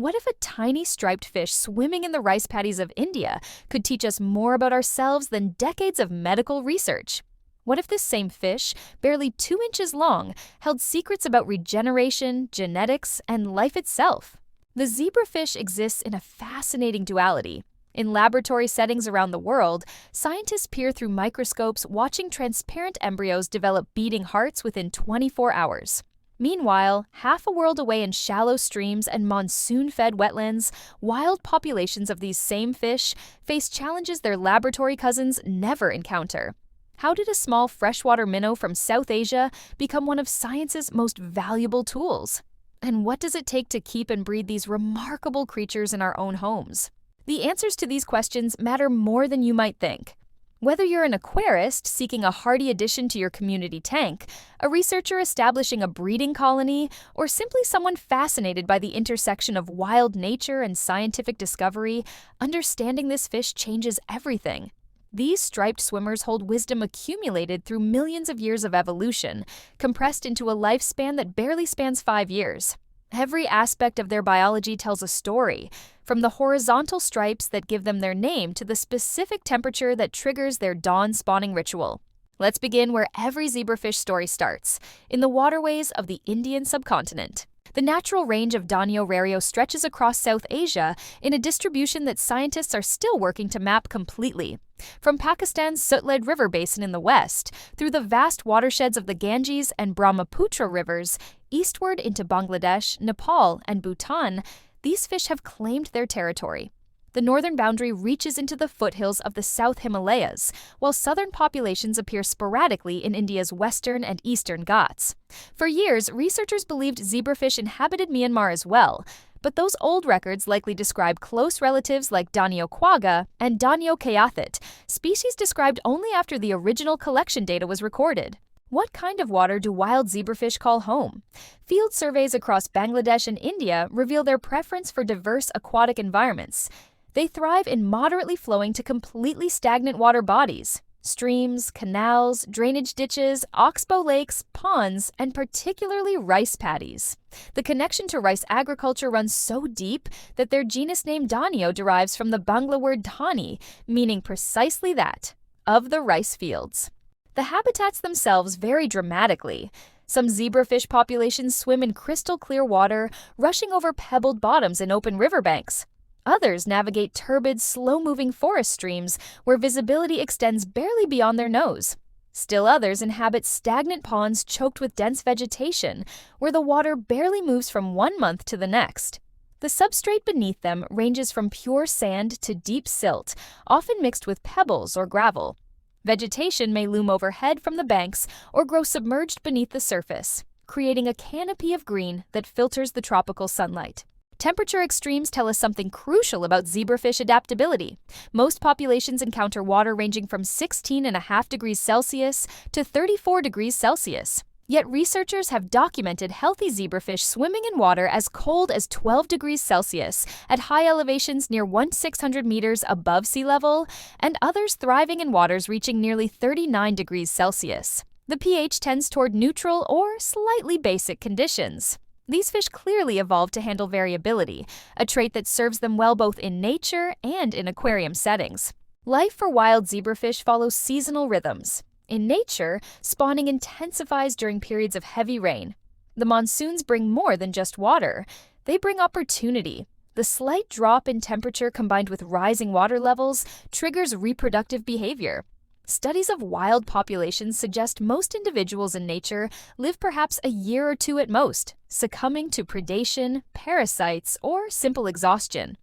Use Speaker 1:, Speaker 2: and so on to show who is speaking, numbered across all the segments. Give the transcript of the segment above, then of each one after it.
Speaker 1: What if a tiny striped fish swimming in the rice paddies of India could teach us more about ourselves than decades of medical research? What if this same fish, barely 2 inches long, held secrets about regeneration, genetics, and life itself? The zebrafish exists in a fascinating duality. In laboratory settings around the world, scientists peer through microscopes watching transparent embryos develop beating hearts within 24 hours. Meanwhile, half a world away in shallow streams and monsoon-fed wetlands, wild populations of these same fish face challenges their laboratory cousins never encounter. How did a small freshwater minnow from South Asia become one of science's most valuable tools? And what does it take to keep and breed these remarkable creatures in our own homes? The answers to these questions matter more than you might think. Whether you're an aquarist seeking a hardy addition to your community tank, a researcher establishing a breeding colony, or simply someone fascinated by the intersection of wild nature and scientific discovery, understanding this fish changes everything. These striped swimmers hold wisdom accumulated through millions of years of evolution, compressed into a lifespan that barely spans 5 years. Every aspect of their biology tells a story, from the horizontal stripes that give them their name to the specific temperature that triggers their dawn spawning ritual. Let's begin where every zebrafish story starts, in the waterways of the Indian subcontinent. The natural range of Danio Rerio stretches across South Asia in a distribution that scientists are still working to map completely. From Pakistan's Sutlej River basin in the west, through the vast watersheds of the Ganges and Brahmaputra rivers, eastward into Bangladesh, Nepal, and Bhutan, these fish have claimed their territory. The northern boundary reaches into the foothills of the South Himalayas, while southern populations appear sporadically in India's western and eastern Ghats. For years, researchers believed zebrafish inhabited Myanmar as well, but those old records likely describe close relatives like Danio quagga and Danio kayathit, species described only after the original collection data was recorded. What kind of water do wild zebrafish call home? Field surveys across Bangladesh and India reveal their preference for diverse aquatic environments. They thrive in moderately flowing to completely stagnant water bodies. Streams, canals, drainage ditches, oxbow lakes, ponds, and particularly rice paddies. The connection to rice agriculture runs so deep that their genus name Danio derives from the Bangla word dhani, meaning precisely that, of the rice fields. The habitats themselves vary dramatically. Some zebrafish populations swim in crystal clear water, rushing over pebbled bottoms in open riverbanks. Others navigate turbid, slow-moving forest streams where visibility extends barely beyond their nose. Still others inhabit stagnant ponds choked with dense vegetation, where the water barely moves from one month to the next. The substrate beneath them ranges from pure sand to deep silt, often mixed with pebbles or gravel. Vegetation may loom overhead from the banks or grow submerged beneath the surface, creating a canopy of green that filters the tropical sunlight. Temperature extremes tell us something crucial about zebrafish adaptability. Most populations encounter water ranging from 16.5 degrees Celsius to 34 degrees Celsius. Yet researchers have documented healthy zebrafish swimming in water as cold as 12 degrees Celsius at high elevations near 1,600 meters above sea level, and others thriving in waters reaching nearly 39 degrees Celsius. The pH tends toward neutral or slightly basic conditions. These fish clearly evolved to handle variability, a trait that serves them well both in nature and in aquarium settings. Life for wild zebrafish follows seasonal rhythms. In nature, spawning intensifies during periods of heavy rain. The monsoons bring more than just water. They bring opportunity. The slight drop in temperature combined with rising water levels triggers reproductive behavior. Studies of wild populations suggest most individuals in nature live perhaps a year or two at most, succumbing to predation, parasites, or simple exhaustion.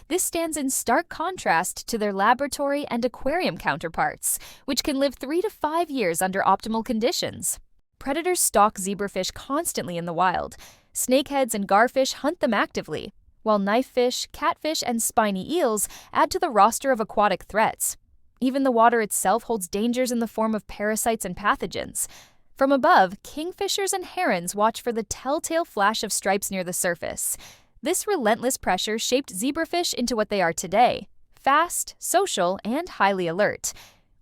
Speaker 1: This stands in stark contrast to their laboratory and aquarium counterparts, which can live 3 to 5 years under optimal conditions. Predators stalk zebrafish constantly in the wild. Snakeheads and garfish hunt them actively, while knifefish, catfish, and spiny eels add to the roster of aquatic threats. Even the water itself holds dangers in the form of parasites and pathogens. From above, kingfishers and herons watch for the telltale flash of stripes near the surface. This relentless pressure shaped zebrafish into what they are today: fast, social, and highly alert.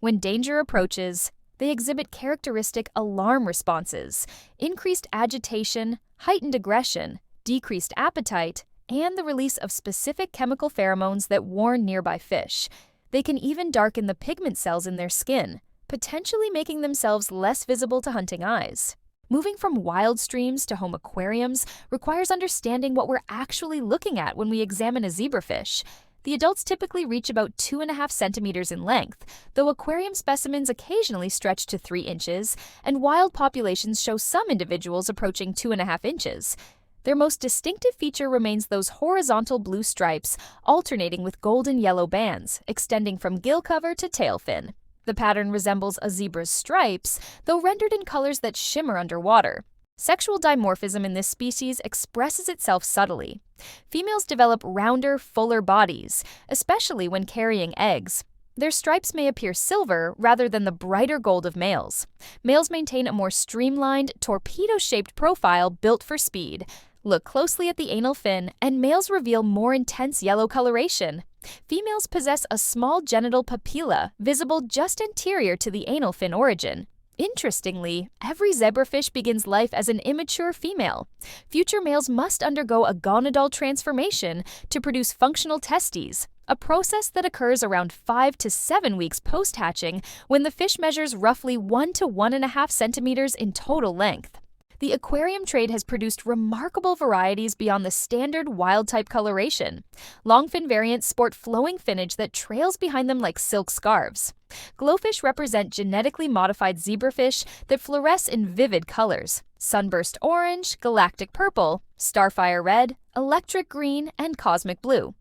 Speaker 1: When danger approaches, they exhibit characteristic alarm responses: increased agitation, heightened aggression, decreased appetite, and the release of specific chemical pheromones that warn nearby fish. They can even darken the pigment cells in their skin, potentially making themselves less visible to hunting eyes. Moving from wild streams to home aquariums requires understanding what we're actually looking at when we examine a zebrafish. The adults typically reach about 2.5 centimeters in length, though aquarium specimens occasionally stretch to 3 inches, and wild populations show some individuals approaching 2.5 inches. Their most distinctive feature remains those horizontal blue stripes, alternating with golden yellow bands, extending from gill cover to tail fin. The pattern resembles a zebra's stripes, though rendered in colors that shimmer underwater. Sexual dimorphism in this species expresses itself subtly. Females develop rounder, fuller bodies, especially when carrying eggs. Their stripes may appear silver rather than the brighter gold of males. Males maintain a more streamlined, torpedo-shaped profile built for speed. Look closely at the anal fin, and males reveal more intense yellow coloration. Females possess a small genital papilla, visible just anterior to the anal fin origin. Interestingly, every zebrafish begins life as an immature female. Future males must undergo a gonadal transformation to produce functional testes, a process that occurs around 5 to 7 weeks post-hatching when the fish measures roughly 1 to 1.5 centimeters in total length. The aquarium trade has produced remarkable varieties beyond the standard wild-type coloration. Longfin variants sport flowing finnage that trails behind them like silk scarves. Glowfish represent genetically modified zebrafish that fluoresce in vivid colors: sunburst orange, galactic purple, starfire red, electric green, and cosmic blue.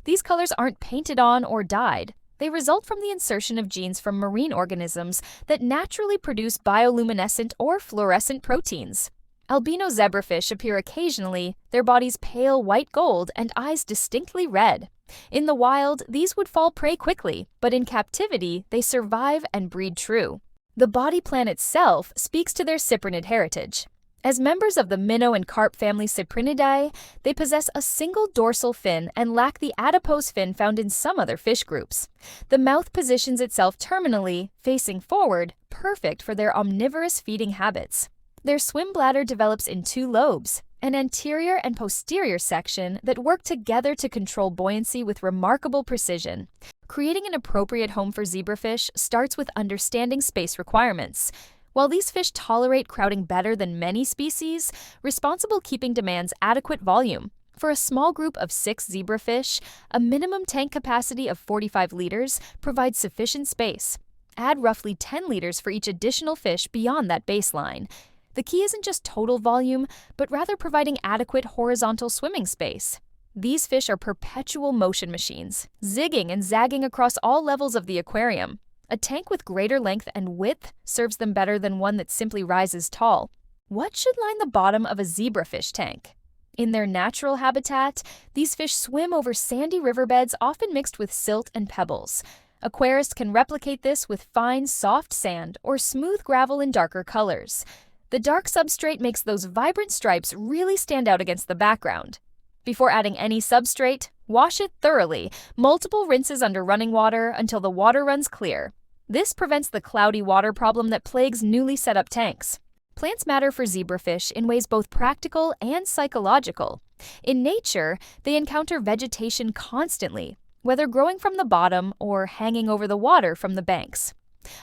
Speaker 1: These colors aren't painted on or dyed. They result from the insertion of genes from marine organisms that naturally produce bioluminescent or fluorescent proteins. Albino zebrafish appear occasionally, their bodies pale white gold and eyes distinctly red. In the wild, these would fall prey quickly, but in captivity, they survive and breed true. The body plan itself speaks to their cyprinid heritage. As members of the minnow and carp family Cyprinidae, they possess a single dorsal fin and lack the adipose fin found in some other fish groups. The mouth positions itself terminally, facing forward, perfect for their omnivorous feeding habits. Their swim bladder develops in 2 lobes, an anterior and posterior section that work together to control buoyancy with remarkable precision. Creating an appropriate home for zebrafish starts with understanding space requirements. While these fish tolerate crowding better than many species, responsible keeping demands adequate volume. For a small group of 6 zebrafish, a minimum tank capacity of 45 liters provides sufficient space. Add roughly 10 liters for each additional fish beyond that baseline. The key isn't just total volume, but rather providing adequate horizontal swimming space. These fish are perpetual motion machines, zigging and zagging across all levels of the aquarium. A tank with greater length and width serves them better than one that simply rises tall. What should line the bottom of a zebrafish tank? In their natural habitat, these fish swim over sandy riverbeds often mixed with silt and pebbles. Aquarists can replicate this with fine, soft sand or smooth gravel in darker colors. The dark substrate makes those vibrant stripes really stand out against the background. Before adding any substrate, wash it thoroughly, multiple rinses under running water until the water runs clear. This prevents the cloudy water problem that plagues newly set up tanks. Plants matter for zebrafish in ways both practical and psychological. In nature, they encounter vegetation constantly, whether growing from the bottom or hanging over the water from the banks.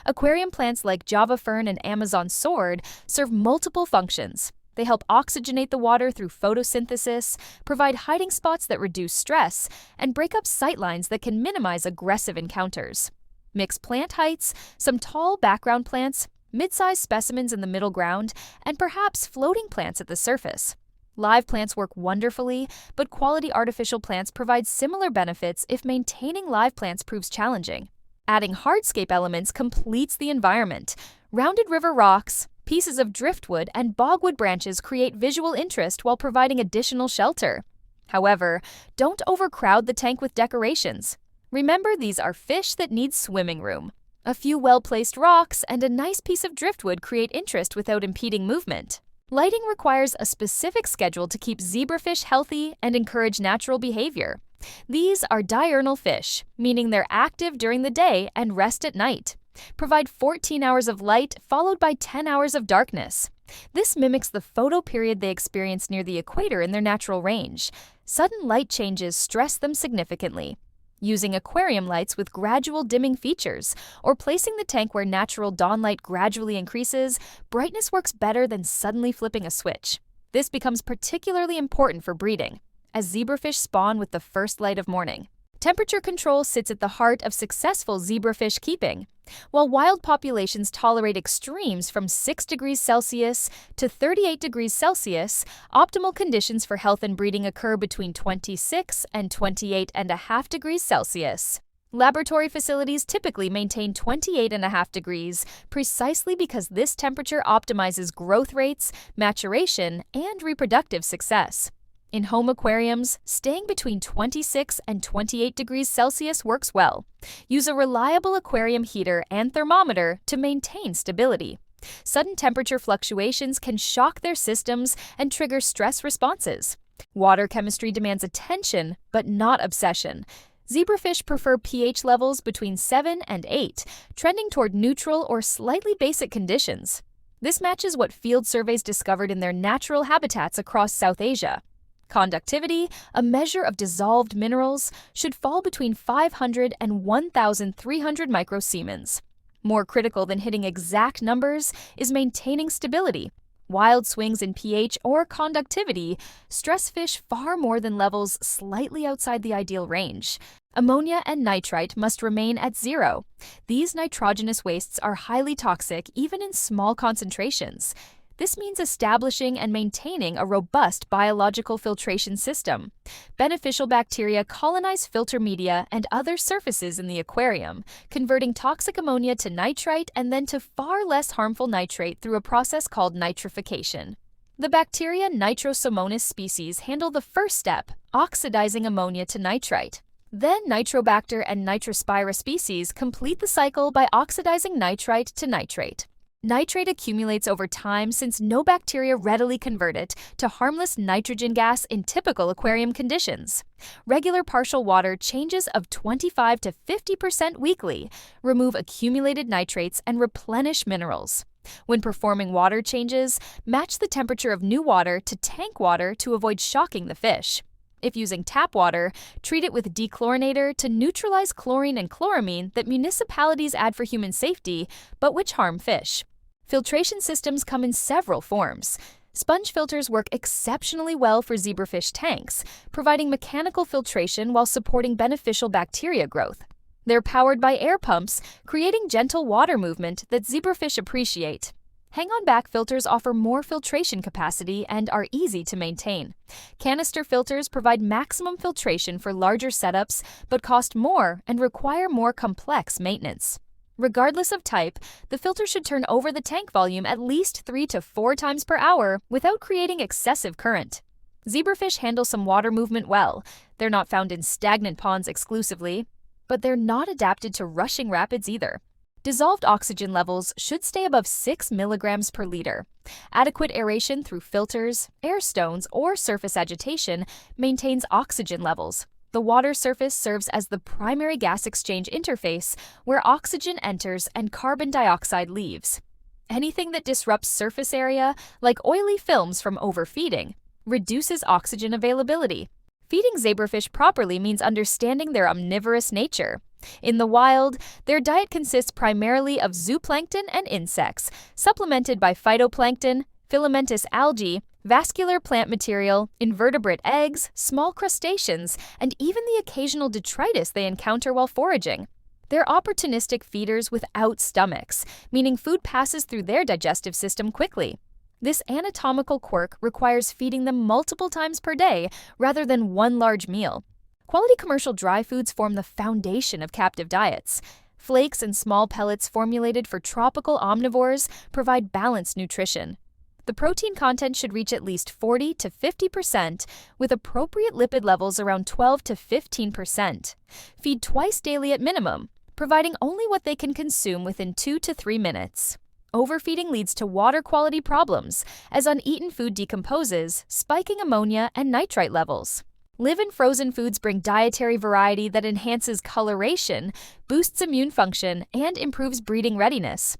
Speaker 1: Aquarium plants like Java fern and Amazon sword serve multiple functions. They help oxygenate the water through photosynthesis, provide hiding spots that reduce stress, and break up sightlines that can minimize aggressive encounters. Mixed plant heights, some tall background plants, mid-sized specimens in the middle ground, and perhaps floating plants at the surface. Live plants work wonderfully, but quality artificial plants provide similar benefits if maintaining live plants proves challenging. Adding hardscape elements completes the environment. Rounded river rocks, pieces of driftwood, and bogwood branches create visual interest while providing additional shelter. However, don't overcrowd the tank with decorations. Remember, these are fish that need swimming room. A few well-placed rocks and a nice piece of driftwood create interest without impeding movement. Lighting requires a specific schedule to keep zebrafish healthy and encourage natural behavior. These are diurnal fish, meaning they're active during the day and rest at night. Provide 14 hours of light followed by 10 hours of darkness. This mimics the photoperiod they experience near the equator in their natural range. Sudden light changes stress them significantly. Using aquarium lights with gradual dimming features, or placing the tank where natural dawn light gradually increases, brightness works better than suddenly flipping a switch. This becomes particularly important for breeding, as zebrafish spawn with the first light of morning. Temperature control sits at the heart of successful zebrafish keeping. While wild populations tolerate extremes from 6 degrees Celsius to 38 degrees Celsius, optimal conditions for health and breeding occur between 26 and 28.5 degrees Celsius. Laboratory facilities typically maintain 28.5 degrees precisely because this temperature optimizes growth rates, maturation, and reproductive success. In home aquariums, staying between 26 and 28 degrees Celsius works well. Use a reliable aquarium heater and thermometer to maintain stability. Sudden temperature fluctuations can shock their systems and trigger stress responses. Water chemistry demands attention, but not obsession. Zebrafish prefer pH levels between 7 and 8, trending toward neutral or slightly basic conditions. This matches what field surveys discovered in their natural habitats across South Asia. Conductivity, a measure of dissolved minerals, should fall between 500 and 1,300 microsiemens. More critical than hitting exact numbers is maintaining stability. Wild swings in pH or conductivity stress fish far more than levels slightly outside the ideal range. Ammonia and nitrite must remain at 0. These nitrogenous wastes are highly toxic even in small concentrations. This means establishing and maintaining a robust biological filtration system. Beneficial bacteria colonize filter media and other surfaces in the aquarium, converting toxic ammonia to nitrite and then to far less harmful nitrate through a process called nitrification. The bacteria Nitrosomonas species handle the first step, oxidizing ammonia to nitrite. Then Nitrobacter and Nitrospira species complete the cycle by oxidizing nitrite to nitrate. Nitrate accumulates over time since no bacteria readily convert it to harmless nitrogen gas in typical aquarium conditions. Regular partial water changes of 25 to 50% weekly remove accumulated nitrates and replenish minerals. When performing water changes, match the temperature of new water to tank water to avoid shocking the fish. If using tap water, treat it with dechlorinator to neutralize chlorine and chloramine that municipalities add for human safety, but which harm fish. Filtration systems come in several forms. Sponge filters work exceptionally well for zebrafish tanks, providing mechanical filtration while supporting beneficial bacteria growth. They're powered by air pumps, creating gentle water movement that zebrafish appreciate. Hang-on-back filters offer more filtration capacity and are easy to maintain. Canister filters provide maximum filtration for larger setups, but cost more and require more complex maintenance. Regardless of type, the filter should turn over the tank volume at least 3 to 4 times per hour without creating excessive current. Zebrafish handle some water movement well. They're not found in stagnant ponds exclusively, but they're not adapted to rushing rapids either. Dissolved oxygen levels should stay above 6 milligrams per liter. Adequate aeration through filters, air stones, or surface agitation maintains oxygen levels. The water surface serves as the primary gas exchange interface where oxygen enters and carbon dioxide leaves. Anything that disrupts surface area, like oily films from overfeeding, reduces oxygen availability. Feeding zebrafish properly means understanding their omnivorous nature. In the wild, their diet consists primarily of zooplankton and insects, supplemented by phytoplankton, filamentous algae, vascular plant material, invertebrate eggs, small crustaceans, and even the occasional detritus they encounter while foraging. They're opportunistic feeders without stomachs, meaning food passes through their digestive system quickly. This anatomical quirk requires feeding them multiple times per day rather than one large meal. Quality commercial dry foods form the foundation of captive diets. Flakes and small pellets formulated for tropical omnivores provide balanced nutrition. The protein content should reach at least 40 to 50%, with appropriate lipid levels around 12 to 15%. Feed twice daily at minimum, providing only what they can consume within 2 to 3 minutes. Overfeeding leads to water quality problems, as uneaten food decomposes, spiking ammonia and nitrite levels. Live and frozen foods bring dietary variety that enhances coloration, boosts immune function, and improves breeding readiness.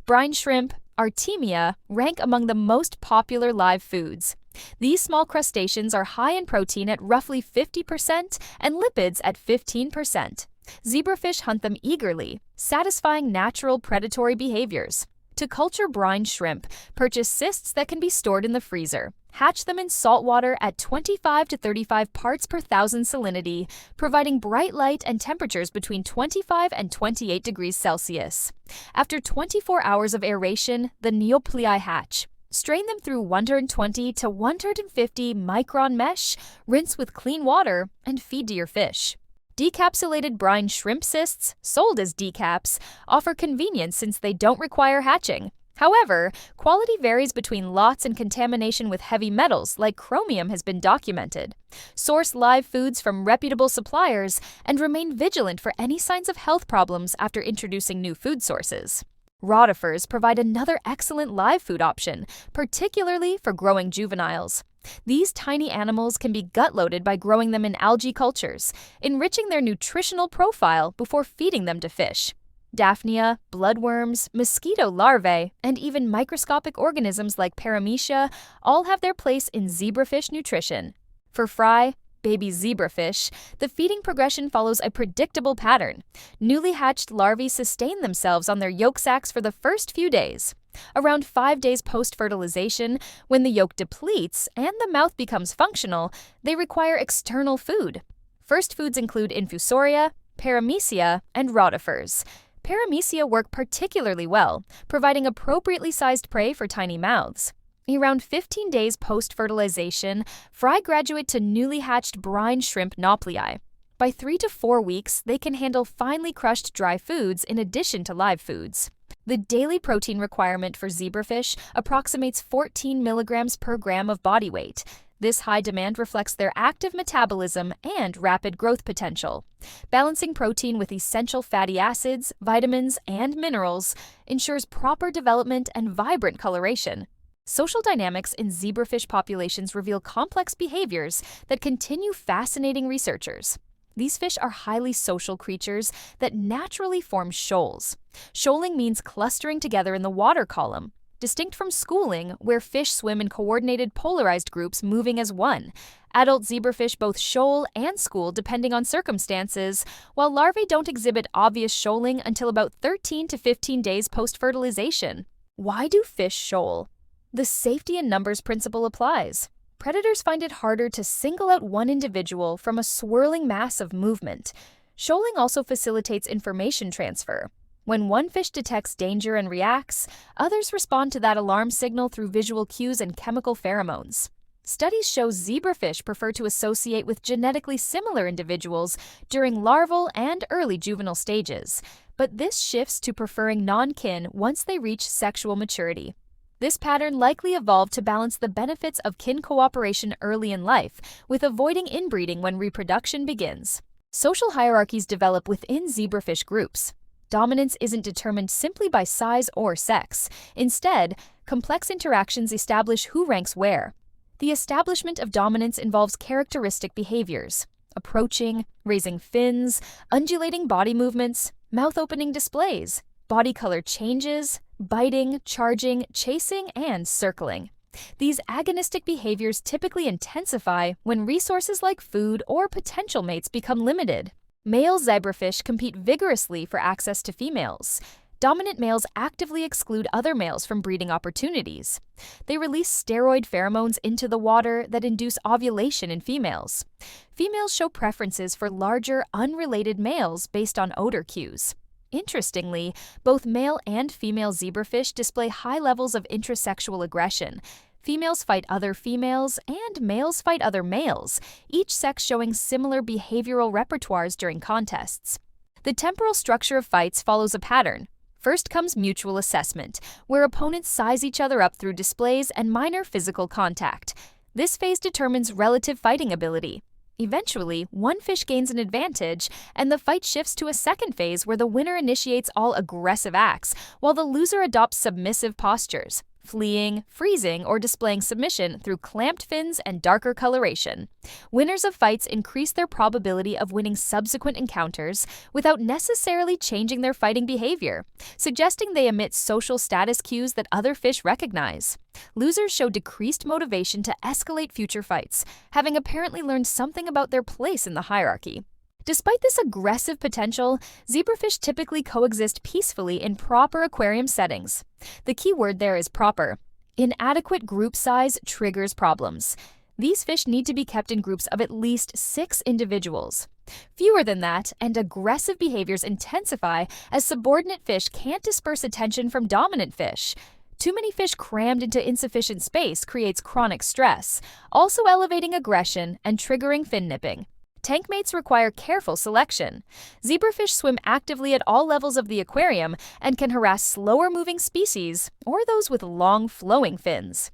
Speaker 1: Brine shrimp, Artemia, rank among the most popular live foods. These small crustaceans are high in protein at roughly 50% and lipids at 15%. Zebrafish hunt them eagerly, satisfying natural predatory behaviors. To culture brine shrimp, purchase cysts that can be stored in the freezer. Hatch them in salt water at 25 to 35 parts per thousand salinity, providing bright light and temperatures between 25 and 28 degrees Celsius. After 24 hours of aeration, the neoplei hatch. Strain them through 120 to 150 micron mesh, rinse with clean water, and feed to your fish. Decapsulated brine shrimp cysts, sold as decaps, offer convenience since they don't require hatching. However, quality varies between lots and contamination with heavy metals like chromium has been documented. Source live foods from reputable suppliers and remain vigilant for any signs of health problems after introducing new food sources. Rotifers provide another excellent live food option, particularly for growing juveniles. These tiny animals can be gut-loaded by growing them in algae cultures, enriching their nutritional profile before feeding them to fish. Daphnia, bloodworms, mosquito larvae, and even microscopic organisms like paramecia all have their place in zebrafish nutrition. For fry, baby zebrafish, the feeding progression follows a predictable pattern. Newly hatched larvae sustain themselves on their yolk sacs for the first few days. Around 5 days post-fertilization, when the yolk depletes and the mouth becomes functional, they require external food. First foods include infusoria, paramecia, and rotifers. Paramecia work particularly well, providing appropriately sized prey for tiny mouths. Around 15 days post-fertilization, fry graduate to newly hatched brine shrimp nauplii. By 3 to 4 weeks, they can handle finely crushed dry foods in addition to live foods. The daily protein requirement for zebrafish approximates 14 milligrams per gram of body weight. This high demand reflects their active metabolism and rapid growth potential. Balancing protein with essential fatty acids, vitamins, and minerals ensures proper development and vibrant coloration. Social dynamics in zebrafish populations reveal complex behaviors that continue fascinating researchers. These fish are highly social creatures that naturally form shoals. Shoaling means clustering together in the water column, distinct from schooling, where fish swim in coordinated polarized groups moving as one. Adult zebrafish both shoal and school depending on circumstances, while larvae don't exhibit obvious shoaling until about 13 to 15 days post-fertilization. Why do fish shoal? The safety in numbers principle applies. Predators find it harder to single out one individual from a swirling mass of movement. Shoaling also facilitates information transfer. When one fish detects danger and reacts, others respond to that alarm signal through visual cues and chemical pheromones. Studies show zebrafish prefer to associate with genetically similar individuals during larval and early juvenile stages, but this shifts to preferring non-kin once they reach sexual maturity. This pattern likely evolved to balance the benefits of kin cooperation early in life with avoiding inbreeding when reproduction begins. Social hierarchies develop within zebrafish groups. Dominance isn't determined simply by size or sex. Instead, complex interactions establish who ranks where. The establishment of dominance involves characteristic behaviors: approaching, raising fins, undulating body movements, mouth-opening displays, body color changes, biting, charging, chasing, and circling. These agonistic behaviors typically intensify when resources like food or potential mates become limited. Male zebrafish compete vigorously for access to females. Dominant males actively exclude other males from breeding opportunities. They release steroid pheromones into the water that induce ovulation in females. Females show preferences for larger, unrelated males based on odor cues. Interestingly, both male and female zebrafish display high levels of intrasexual aggression. Females fight other females, and males fight other males, each sex showing similar behavioral repertoires during contests. The temporal structure of fights follows a pattern. First comes mutual assessment, where opponents size each other up through displays and minor physical contact. This phase determines relative fighting ability. Eventually, one fish gains an advantage, and the fight shifts to a second phase where the winner initiates all aggressive acts, while the loser adopts submissive postures. fleeing, freezing, or displaying submission through clamped fins and darker coloration. Winners of fights increase their probability of winning subsequent encounters without necessarily changing their fighting behavior, suggesting they emit social status cues that other fish recognize. Losers show decreased motivation to escalate future fights, having apparently learned something about their place in the hierarchy. Despite this aggressive potential, zebrafish typically coexist peacefully in proper aquarium settings. The key word there is proper. Inadequate group size triggers problems. These fish need to be kept in groups of at least 6 individuals. Fewer than that, and aggressive behaviors intensify as subordinate fish can't disperse attention from dominant fish. Too many fish crammed into insufficient space creates chronic stress, also elevating aggression and triggering fin nipping. Tank mates require careful selection. Zebrafish swim actively at all levels of the aquarium and can harass slower-moving species or those with long, flowing fins.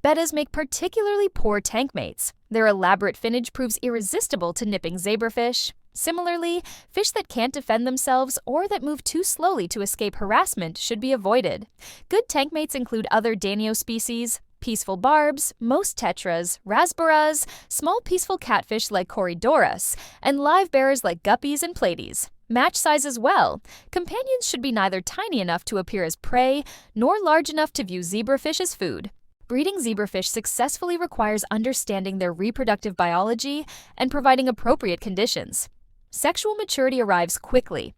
Speaker 1: Bettas make particularly poor tank mates. Their elaborate finnage proves irresistible to nipping zebrafish. Similarly, fish that can't defend themselves or that move too slowly to escape harassment should be avoided. Good tank mates include other Danio species, peaceful barbs, most tetras, rasboras, small peaceful catfish like Corydoras, and live bearers like guppies and platies. Match size as well. Companions should be neither tiny enough to appear as prey, nor large enough to view zebrafish as food. Breeding zebrafish successfully requires understanding their reproductive biology and providing appropriate conditions. Sexual maturity arrives quickly.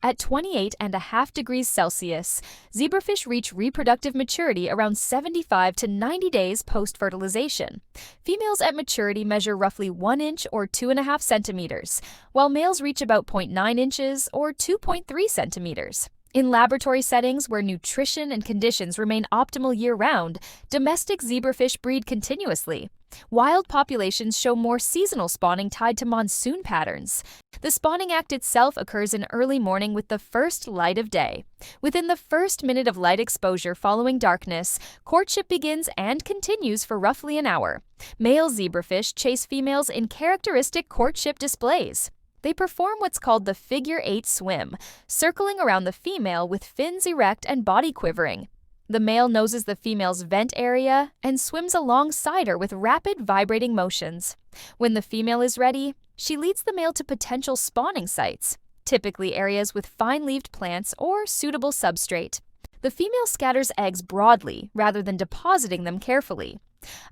Speaker 1: At 28.5 degrees Celsius, zebrafish reach reproductive maturity around 75 to 90 days post-fertilization. Females at maturity measure roughly 1 inch or 2.5 centimeters, while males reach about 0.9 inches or 2.3 centimeters. In laboratory settings where nutrition and conditions remain optimal year-round, domestic zebrafish breed continuously. Wild populations show more seasonal spawning tied to monsoon patterns. The spawning act itself occurs in early morning with the first light of day. Within the first minute of light exposure following darkness, courtship begins and continues for roughly an hour. Male zebrafish chase females in characteristic courtship displays. They perform what's called the figure-8 swim, circling around the female with fins erect and body quivering. The male noses the female's vent area and swims alongside her with rapid vibrating motions. When the female is ready, she leads the male to potential spawning sites, typically areas with fine-leaved plants or suitable substrate. The female scatters eggs broadly rather than depositing them carefully.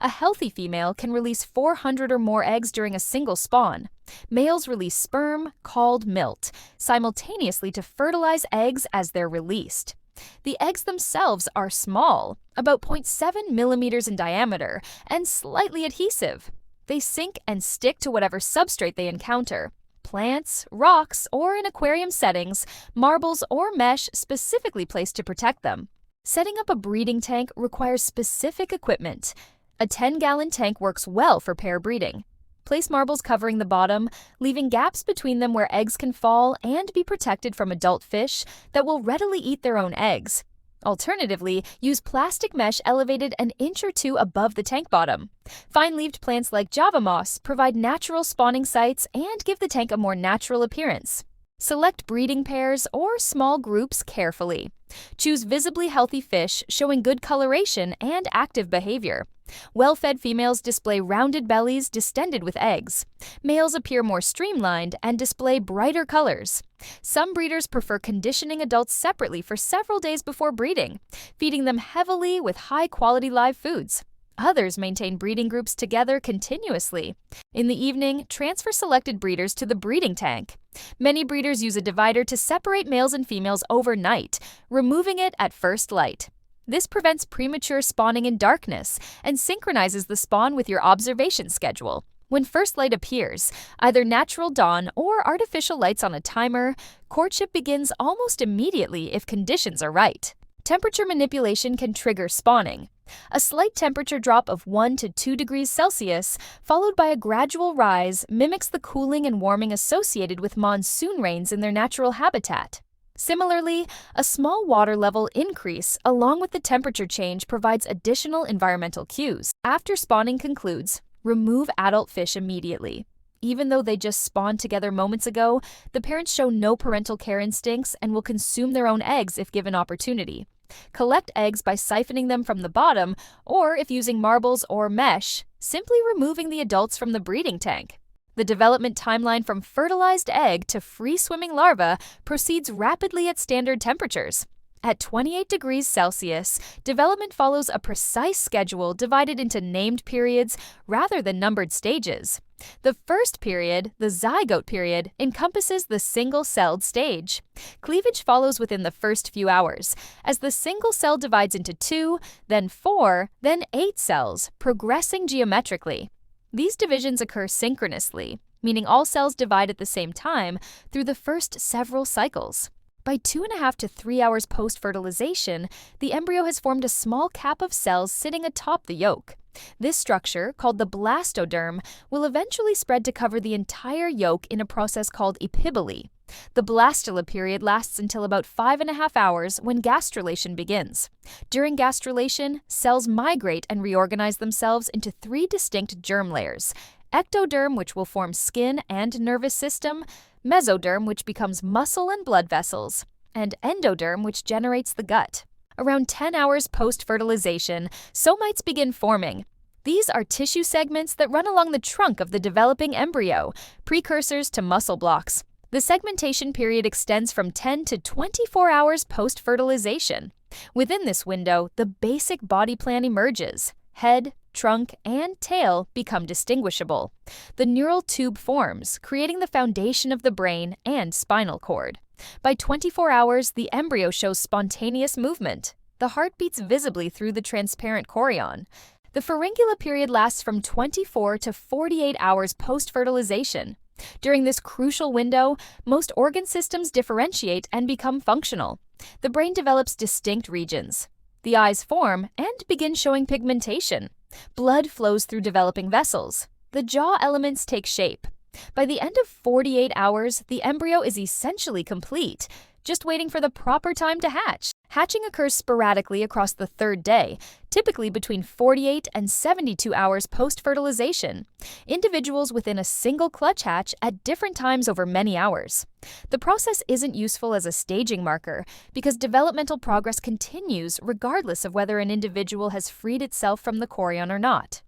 Speaker 1: A healthy female can release 400 or more eggs during a single spawn. Males release sperm, called milt, simultaneously to fertilize eggs as they're released. The eggs themselves are small, about 0.7 millimeters in diameter, and slightly adhesive. They sink and stick to whatever substrate they encounter. Plants, rocks, or in aquarium settings, marbles or mesh specifically placed to protect them. Setting up a breeding tank requires specific equipment. A 10-gallon tank works well for pair breeding. Place marbles covering the bottom, leaving gaps between them where eggs can fall and be protected from adult fish that will readily eat their own eggs. Alternatively, use plastic mesh elevated an inch or two above the tank bottom. Fine-leaved plants like Java moss provide natural spawning sites and give the tank a more natural appearance. Select breeding pairs or small groups carefully. Choose visibly healthy fish showing good coloration and active behavior. Well-fed females display rounded bellies distended with eggs. Males appear more streamlined and display brighter colors. Some breeders prefer conditioning adults separately for several days before breeding, feeding them heavily with high-quality live foods. Others maintain breeding groups together continuously. In the evening, transfer selected breeders to the breeding tank. Many breeders use a divider to separate males and females overnight, removing it at first light. This prevents premature spawning in darkness and synchronizes the spawn with your observation schedule. When first light appears, either natural dawn or artificial lights on a timer, courtship begins almost immediately if conditions are right. Temperature manipulation can trigger spawning. A slight temperature drop of 1 to 2 degrees Celsius, followed by a gradual rise, mimics the cooling and warming associated with monsoon rains in their natural habitat. Similarly, a small water level increase along with the temperature change provides additional environmental cues. After spawning concludes, remove adult fish immediately. Even though they just spawned together moments ago, the parents show no parental care instincts and will consume their own eggs if given opportunity. Collect eggs by siphoning them from the bottom, or if using marbles or mesh, simply removing the adults from the breeding tank. The development timeline from fertilized egg to free-swimming larva proceeds rapidly at standard temperatures. At 28 degrees Celsius, development follows a precise schedule divided into named periods rather than numbered stages. The first period, the zygote period, encompasses the single-celled stage. Cleavage follows within the first few hours, as the single cell divides into 2, then 4, then 8 cells, progressing geometrically. These divisions occur synchronously, meaning all cells divide at the same time through the first several cycles. By 2.5 to 3 hours post-fertilization, the embryo has formed a small cap of cells sitting atop the yolk. This structure, called the blastoderm, will eventually spread to cover the entire yolk in a process called epiboly. The blastula period lasts until about 5.5 hours when gastrulation begins. During gastrulation, cells migrate and reorganize themselves into 3 distinct germ layers: ectoderm, which will form skin and nervous system; mesoderm, which becomes muscle and blood vessels; and endoderm, which generates the gut. Around 10 hours post-fertilization, somites begin forming. These are tissue segments that run along the trunk of the developing embryo, precursors to muscle blocks. The segmentation period extends from 10 to 24 hours post-fertilization. Within this window, the basic body plan emerges. Head, trunk, and tail become distinguishable. The neural tube forms, creating the foundation of the brain and spinal cord. By 24 hours, the embryo shows spontaneous movement. The heart beats visibly through the transparent chorion. The pharyngula period lasts from 24 to 48 hours post-fertilization. During this crucial window, most organ systems differentiate and become functional. The brain develops distinct regions. The eyes form and begin showing pigmentation. Blood flows through developing vessels. The jaw elements take shape. By the end of 48 hours, the embryo is essentially complete, just waiting for the proper time to hatch. Hatching occurs sporadically across the 3rd day, typically between 48 and 72 hours post-fertilization. Individuals within a single clutch hatch at different times over many hours. The process isn't useful as a staging marker because developmental progress continues regardless of whether an individual has freed itself from the chorion or not.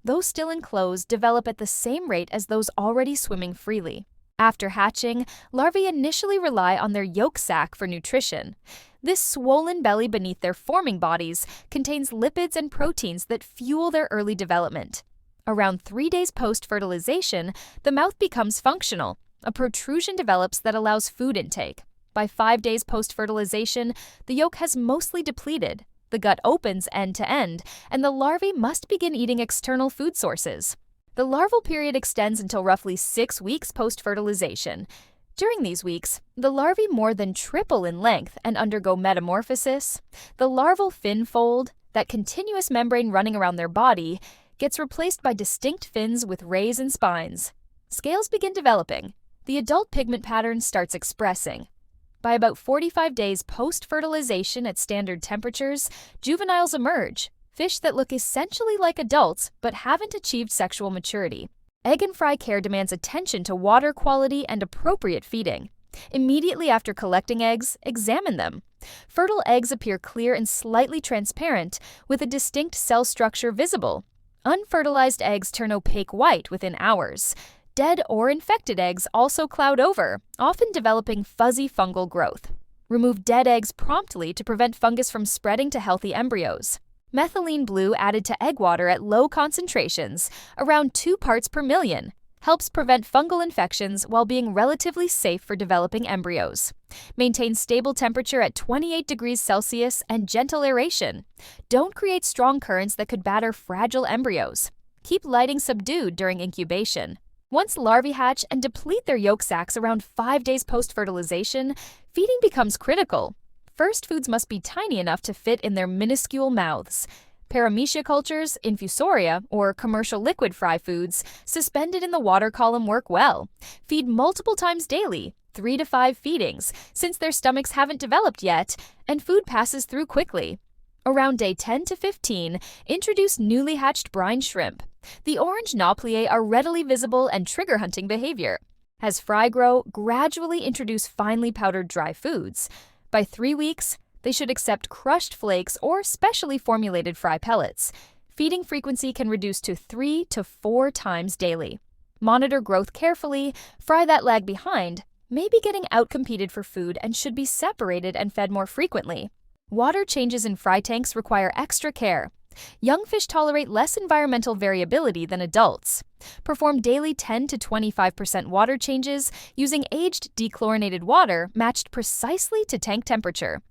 Speaker 1: Those still enclosed develop at the same rate as those already swimming freely. After hatching, larvae initially rely on their yolk sac for nutrition. This swollen belly beneath their forming bodies contains lipids and proteins that fuel their early development. Around 3 days post-fertilization, the mouth becomes functional. A protrusion develops that allows food intake. By 5 days post-fertilization, the yolk has mostly depleted. The gut opens end to end, and the larvae must begin eating external food sources. The larval period extends until roughly 6 weeks post-fertilization. During these weeks, the larvae more than triple in length and undergo metamorphosis. The larval fin fold, that continuous membrane running around their body, gets replaced by distinct fins with rays and spines. Scales begin developing. The adult pigment pattern starts expressing. By about 45 days post-fertilization at standard temperatures, juveniles emerge, fish that look essentially like adults but haven't achieved sexual maturity. Egg and fry care demands attention to water quality and appropriate feeding. Immediately after collecting eggs, examine them. Fertile eggs appear clear and slightly transparent, with a distinct cell structure visible. Unfertilized eggs turn opaque white within hours. Dead or infected eggs also cloud over, often developing fuzzy fungal growth. Remove dead eggs promptly to prevent fungus from spreading to healthy embryos. Methylene blue added to egg water at low concentrations, around 2 parts per million, helps prevent fungal infections while being relatively safe for developing embryos. Maintain stable temperature at 28 degrees Celsius and gentle aeration. Don't create strong currents that could batter fragile embryos. Keep lighting subdued during incubation. Once larvae hatch and deplete their yolk sacs around 5 days post-fertilization, feeding becomes critical. First foods must be tiny enough to fit in their minuscule mouths. Paramecia cultures, infusoria, or commercial liquid fry foods suspended in the water column work well. Feed multiple times daily, 3 to 5 feedings, since their stomachs haven't developed yet, and food passes through quickly. Around day 10 to 15, introduce newly hatched brine shrimp. The orange naupliae are readily visible and trigger hunting behavior. As fry grow, gradually introduce finely powdered dry foods. By 3 weeks, They should accept crushed flakes or specially formulated fry pellets. Feeding frequency can reduce to 3 to 4 times daily. Monitor growth carefully, fry that lag behind, may be getting outcompeted for food and should be separated and fed more frequently. Water changes in fry tanks require extra care. Young fish tolerate less environmental variability than adults. Perform daily 10 to 25% water changes using aged dechlorinated water matched precisely to tank temperature.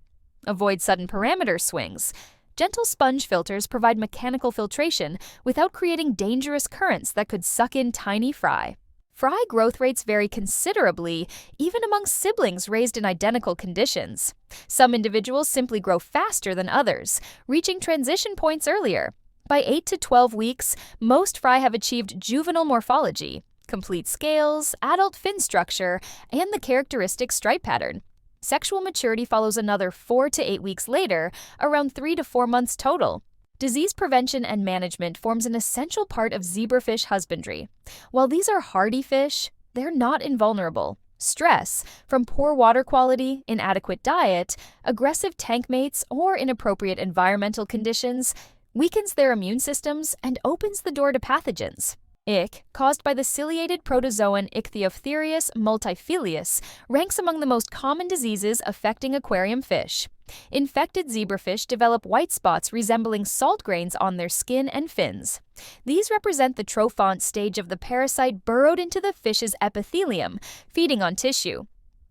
Speaker 1: Avoid sudden parameter swings. Gentle sponge filters provide mechanical filtration without creating dangerous currents that could suck in tiny fry. Fry growth rates vary considerably, even among siblings raised in identical conditions. Some individuals simply grow faster than others, reaching transition points earlier. By 8 to 12 weeks, most fry have achieved juvenile morphology, complete scales, adult fin structure, and the characteristic stripe pattern. Sexual maturity follows another 4 to 8 weeks later, around 3 to 4 months total. Disease prevention and management forms an essential part of zebrafish husbandry. While these are hardy fish, they're not invulnerable. Stress, from poor water quality, inadequate diet, aggressive tank mates, or inappropriate environmental conditions, weakens their immune systems and opens the door to pathogens. Ick, caused by the ciliated protozoan Ichthyophthirius multifilius, ranks among the most common diseases affecting aquarium fish. Infected zebrafish develop white spots resembling salt grains on their skin and fins. These represent the trophont stage of the parasite burrowed into the fish's epithelium, feeding on tissue.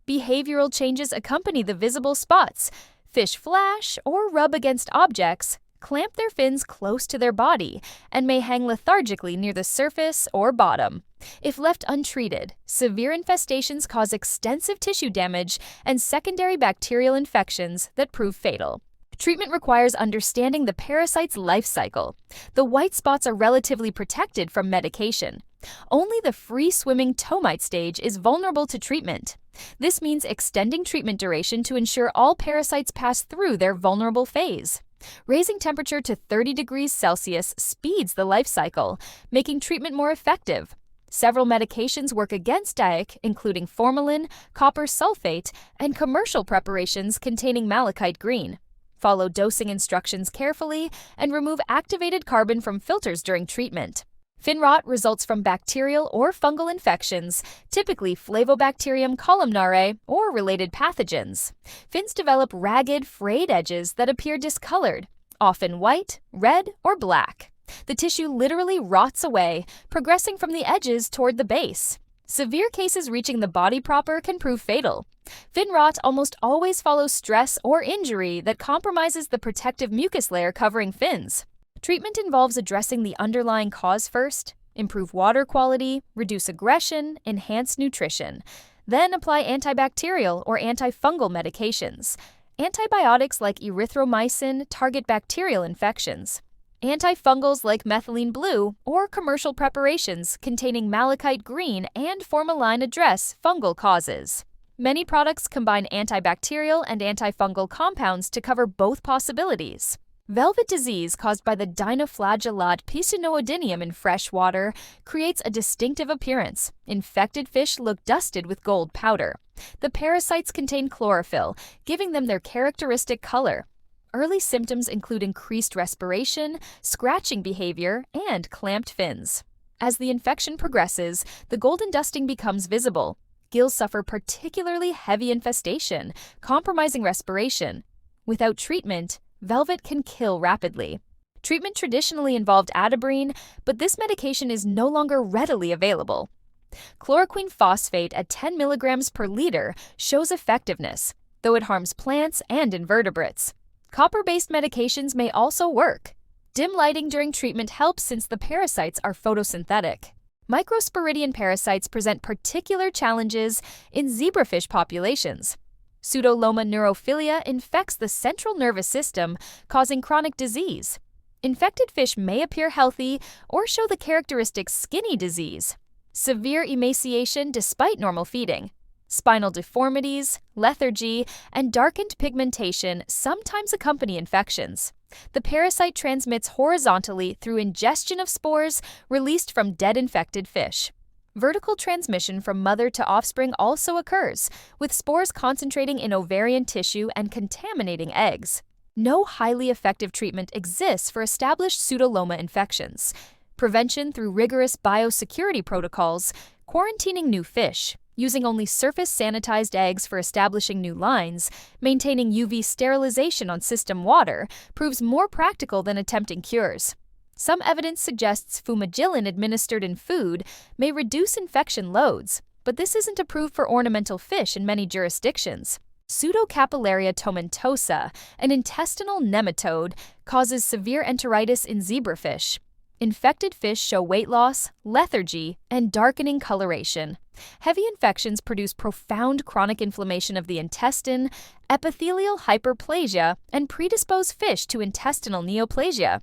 Speaker 1: Behavioral changes accompany the visible spots. Fish flash or rub against objects, clamp their fins close to their body, and may hang lethargically near the surface or bottom. If left untreated, severe infestations cause extensive tissue damage and secondary bacterial infections that prove fatal. Treatment requires understanding the parasite's life cycle. The white spots are relatively protected from medication. Only the free-swimming tomite stage is vulnerable to treatment. This means extending treatment duration to ensure all parasites pass through their vulnerable phase. Raising temperature to 30 degrees Celsius speeds the life cycle, making treatment more effective. Several medications work against ick, including formalin, copper sulfate, and commercial preparations containing malachite green. Follow dosing instructions carefully and remove activated carbon from filters during treatment. Fin rot results from bacterial or fungal infections, typically Flavobacterium columnare or related pathogens. Fins develop ragged, frayed edges that appear discolored, often white, red, or black. The tissue literally rots away, progressing from the edges toward the base. Severe cases reaching the body proper can prove fatal. Fin rot almost always follows stress or injury that compromises the protective mucus layer covering fins. Treatment involves addressing the underlying cause first, improve water quality, reduce aggression, enhance nutrition. Then apply antibacterial or antifungal medications. Antibiotics like erythromycin target bacterial infections. Antifungals like methylene blue or commercial preparations containing malachite green and formalin address fungal causes. Many products combine antibacterial and antifungal compounds to cover both possibilities. Velvet disease caused by the dinoflagellate Piscinoidynium in fresh water creates a distinctive appearance. Infected fish look dusted with gold powder. The parasites contain chlorophyll, giving them their characteristic color. Early symptoms include increased respiration, scratching behavior, and clamped fins. As the infection progresses, the golden dusting becomes visible. Gills suffer particularly heavy infestation, compromising respiration. Without treatment, velvet can kill rapidly. Treatment traditionally involved atabrine, but this medication is no longer readily available. Chloroquine phosphate at 10 milligrams per liter shows effectiveness, though it harms plants and invertebrates. Copper-based medications may also work. Dim lighting during treatment helps since the parasites are photosynthetic. Microsporidian parasites present particular challenges in zebrafish populations. Pseudoloma neurophilia infects the central nervous system, causing chronic disease. Infected fish may appear healthy or show the characteristic skinny disease. Severe emaciation despite normal feeding. Spinal deformities, lethargy, and darkened pigmentation sometimes accompany infections. The parasite transmits horizontally through ingestion of spores released from dead infected fish. Vertical transmission from mother to offspring also occurs, with spores concentrating in ovarian tissue and contaminating eggs. No highly effective treatment exists for established pseudoloma infections. Prevention through rigorous biosecurity protocols, quarantining new fish, using only surface sanitized eggs for establishing new lines, maintaining UV sterilization on system water proves more practical than attempting cures. Some evidence suggests fumagillin administered in food may reduce infection loads, but this isn't approved for ornamental fish in many jurisdictions. Pseudocapillaria tomentosa, an intestinal nematode, causes severe enteritis in zebrafish. Infected fish show weight loss, lethargy, and darkening coloration. Heavy infections produce profound chronic inflammation of the intestine, epithelial hyperplasia, and predispose fish to intestinal neoplasia.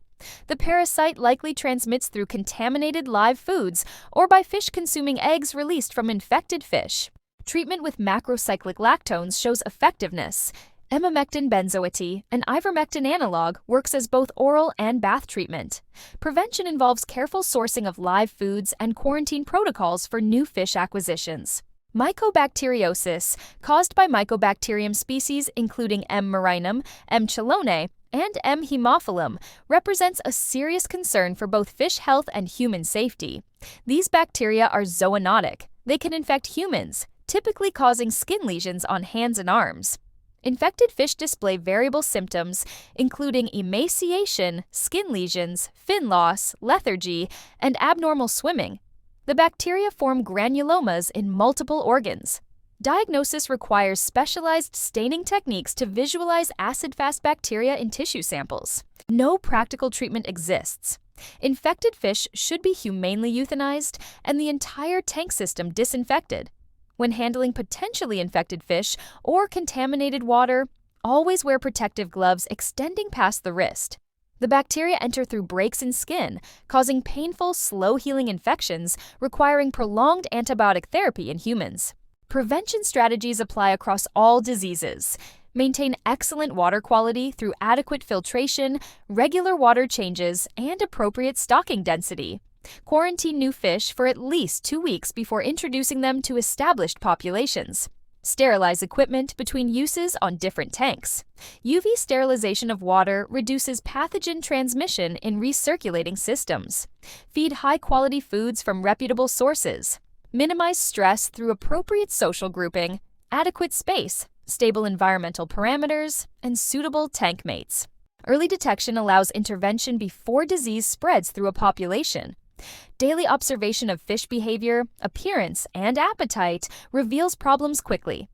Speaker 1: The parasite likely transmits through contaminated live foods or by fish consuming eggs released from infected fish. Treatment with macrocyclic lactones shows effectiveness. Emamectin benzoate, an ivermectin analog, works as both oral and bath treatment. Prevention involves careful sourcing of live foods and quarantine protocols for new fish acquisitions. Mycobacteriosis, caused by Mycobacterium species including M. marinum, M. chelone, and M. haemophilum, represents a serious concern for both fish health and human safety. These bacteria are zoonotic. They can infect humans, typically causing skin lesions on hands and arms. Infected fish display variable symptoms, including emaciation, skin lesions, fin loss, lethargy, and abnormal swimming. The bacteria form granulomas in multiple organs. Diagnosis requires specialized staining techniques to visualize acid-fast bacteria in tissue samples. No practical treatment exists. Infected fish should be humanely euthanized and the entire tank system disinfected. When handling potentially infected fish or contaminated water, always wear protective gloves extending past the wrist. The bacteria enter through breaks in skin, causing painful, slow-healing infections requiring prolonged antibiotic therapy in humans. Prevention strategies apply across all diseases. Maintain excellent water quality through adequate filtration, regular water changes, and appropriate stocking density. Quarantine new fish for at least 2 weeks before introducing them to established populations. Sterilize equipment between uses on different tanks. UV sterilization of water reduces pathogen transmission in recirculating systems. Feed high-quality foods from reputable sources. Minimize stress through appropriate social grouping, adequate space, stable environmental parameters, and suitable tank mates. Early detection allows intervention before disease spreads through a population. Daily observation of fish behavior, appearance, and appetite reveals problems quickly.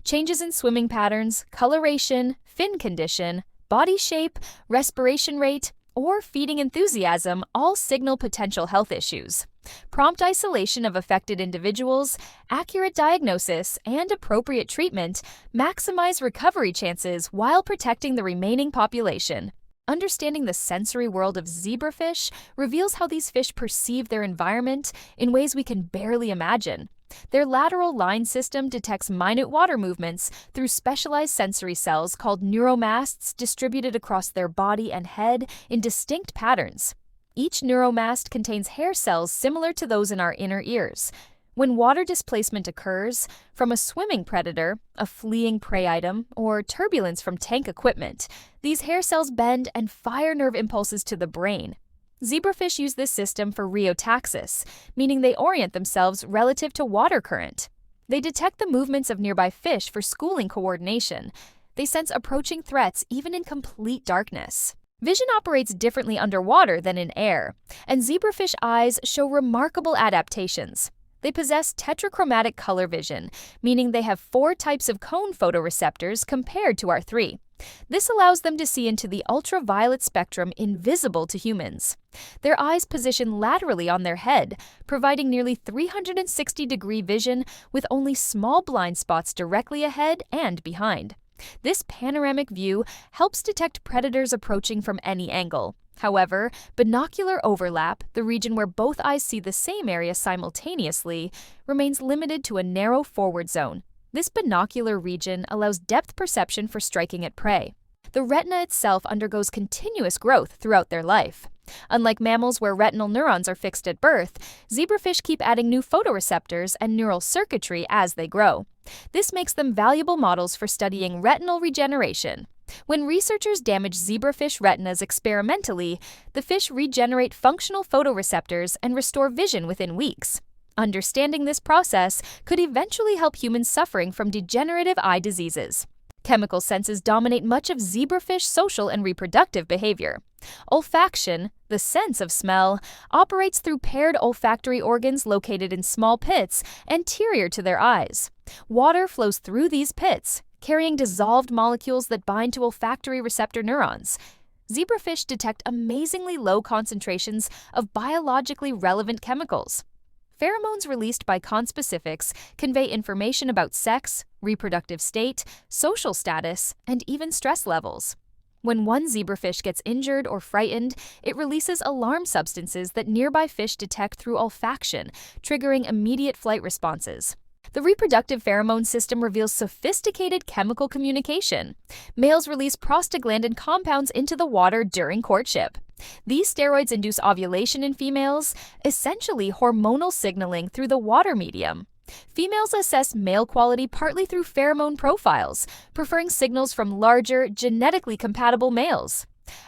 Speaker 1: Changes in swimming patterns, coloration, fin condition, body shape, respiration rate, or feeding enthusiasm all signal potential health issues. Prompt isolation of affected individuals, accurate diagnosis, and appropriate treatment maximize recovery chances while protecting the remaining population. Understanding the sensory world of zebrafish reveals how these fish perceive their environment in ways we can barely imagine. Their lateral line system detects minute water movements through specialized sensory cells called neuromasts distributed across their body and head in distinct patterns. Each neuromast contains hair cells similar to those in our inner ears. When water displacement occurs from a swimming predator, a fleeing prey item, or turbulence from tank equipment, these hair cells bend and fire nerve impulses to the brain. Zebrafish use this system for rheotaxis, meaning they orient themselves relative to water current. They detect the movements of nearby fish for schooling coordination. They sense approaching threats even in complete darkness. Vision operates differently underwater than in air, and zebrafish eyes show remarkable adaptations. They possess tetrachromatic color vision, meaning they have 4 types of cone photoreceptors compared to our 3. This allows them to see into the ultraviolet spectrum invisible to humans. Their eyes position laterally on their head, providing nearly 360-degree vision with only small blind spots directly ahead and behind. This panoramic view helps detect predators approaching from any angle. However, binocular overlap, the region where both eyes see the same area simultaneously, remains limited to a narrow forward zone. This binocular region allows depth perception for striking at prey. The retina itself undergoes continuous growth throughout their life. Unlike mammals where retinal neurons are fixed at birth, zebrafish keep adding new photoreceptors and neural circuitry as they grow. This makes them valuable models for studying retinal regeneration. When researchers damage zebrafish retinas experimentally, the fish regenerate functional photoreceptors and restore vision within weeks. Understanding this process could eventually help humans suffering from degenerative eye diseases. Chemical senses dominate much of zebrafish social and reproductive behavior. Olfaction, the sense of smell, operates through paired olfactory organs located in small pits anterior to their eyes. Water flows through these pits, carrying dissolved molecules that bind to olfactory receptor neurons. Zebrafish detect amazingly low concentrations of biologically relevant chemicals. Pheromones released by conspecifics convey information about sex, reproductive state, social status, and even stress levels. When one zebrafish gets injured or frightened, it releases alarm substances that nearby fish detect through olfaction, triggering immediate flight responses. The reproductive pheromone system reveals sophisticated chemical communication. Males release prostaglandin compounds into the water during courtship. These steroids induce ovulation in females, essentially hormonal signaling through the water medium. Females assess male quality partly through pheromone profiles, preferring signals from larger, genetically compatible males.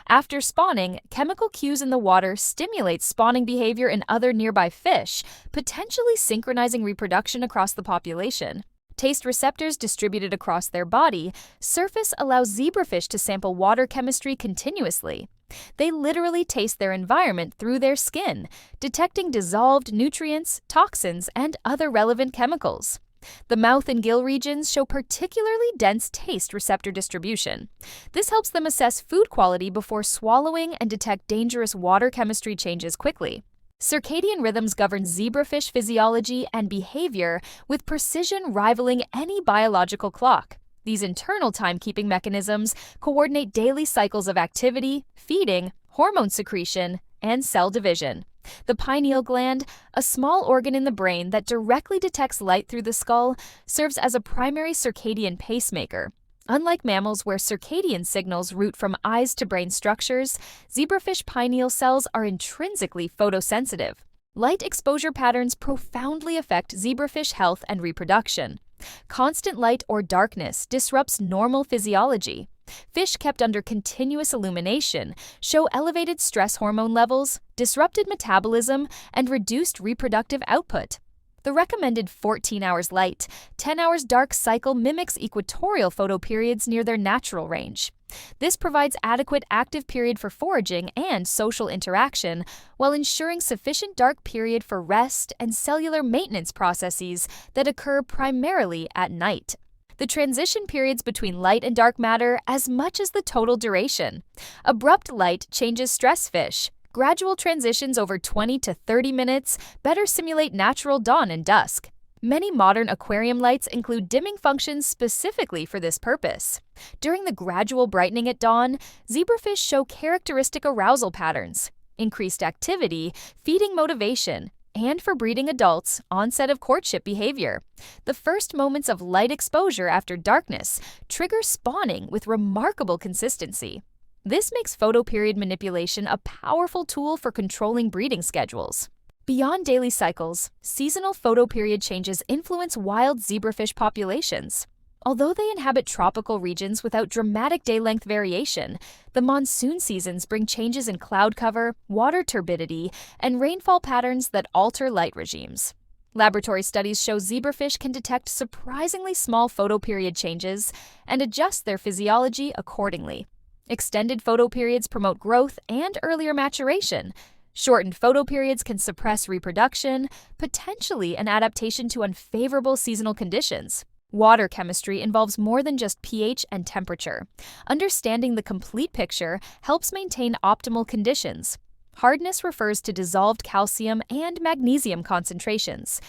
Speaker 1: After spawning, chemical cues in the water stimulate spawning behavior in other nearby fish, potentially synchronizing reproduction across the population. Taste receptors distributed across their body, surface allows zebrafish to sample water chemistry continuously. They literally taste their environment through their skin, detecting dissolved nutrients, toxins, and other relevant chemicals. The mouth and gill regions show particularly dense taste receptor distribution. This helps them assess food quality before swallowing and detect dangerous water chemistry changes quickly. Circadian rhythms govern zebrafish physiology and behavior with precision rivaling any biological clock. These internal timekeeping mechanisms coordinate daily cycles of activity, feeding, hormone secretion, and cell division. The pineal gland, a small organ in the brain that directly detects light through the skull, serves as a primary circadian pacemaker. Unlike mammals where circadian signals route from eyes to brain structures, zebrafish pineal cells are intrinsically photosensitive. Light exposure patterns profoundly affect zebrafish health and reproduction. Constant light or darkness disrupts normal physiology. Fish kept under continuous illumination show elevated stress hormone levels, disrupted metabolism, and reduced reproductive output. The recommended 14 hours light, 10 hours dark cycle mimics equatorial photoperiods near their natural range. This provides adequate active period for foraging and social interaction, while ensuring sufficient dark period for rest and cellular maintenance processes that occur primarily at night. The transition periods between light and dark matter as much as the total duration. Abrupt light changes stress fish. Gradual transitions over 20 to 30 minutes better simulate natural dawn and dusk. Many modern aquarium lights include dimming functions specifically for this purpose. During the gradual brightening at dawn, zebrafish show characteristic arousal patterns, increased activity, feeding motivation, and for breeding adults, onset of courtship behavior. The first moments of light exposure after darkness trigger spawning with remarkable consistency. This makes photoperiod manipulation a powerful tool for controlling breeding schedules. Beyond daily cycles, seasonal photoperiod changes influence wild zebrafish populations. Although they inhabit tropical regions without dramatic day-length variation, the monsoon seasons bring changes in cloud cover, water turbidity, and rainfall patterns that alter light regimes. Laboratory studies show zebrafish can detect surprisingly small photoperiod changes and adjust their physiology accordingly. Extended photoperiods promote growth and earlier maturation. Shortened photoperiods can suppress reproduction, potentially an adaptation to unfavorable seasonal conditions. Water chemistry involves more than just pH and temperature. Understanding the complete picture helps maintain optimal conditions. Hardness refers to dissolved calcium and magnesium concentrations.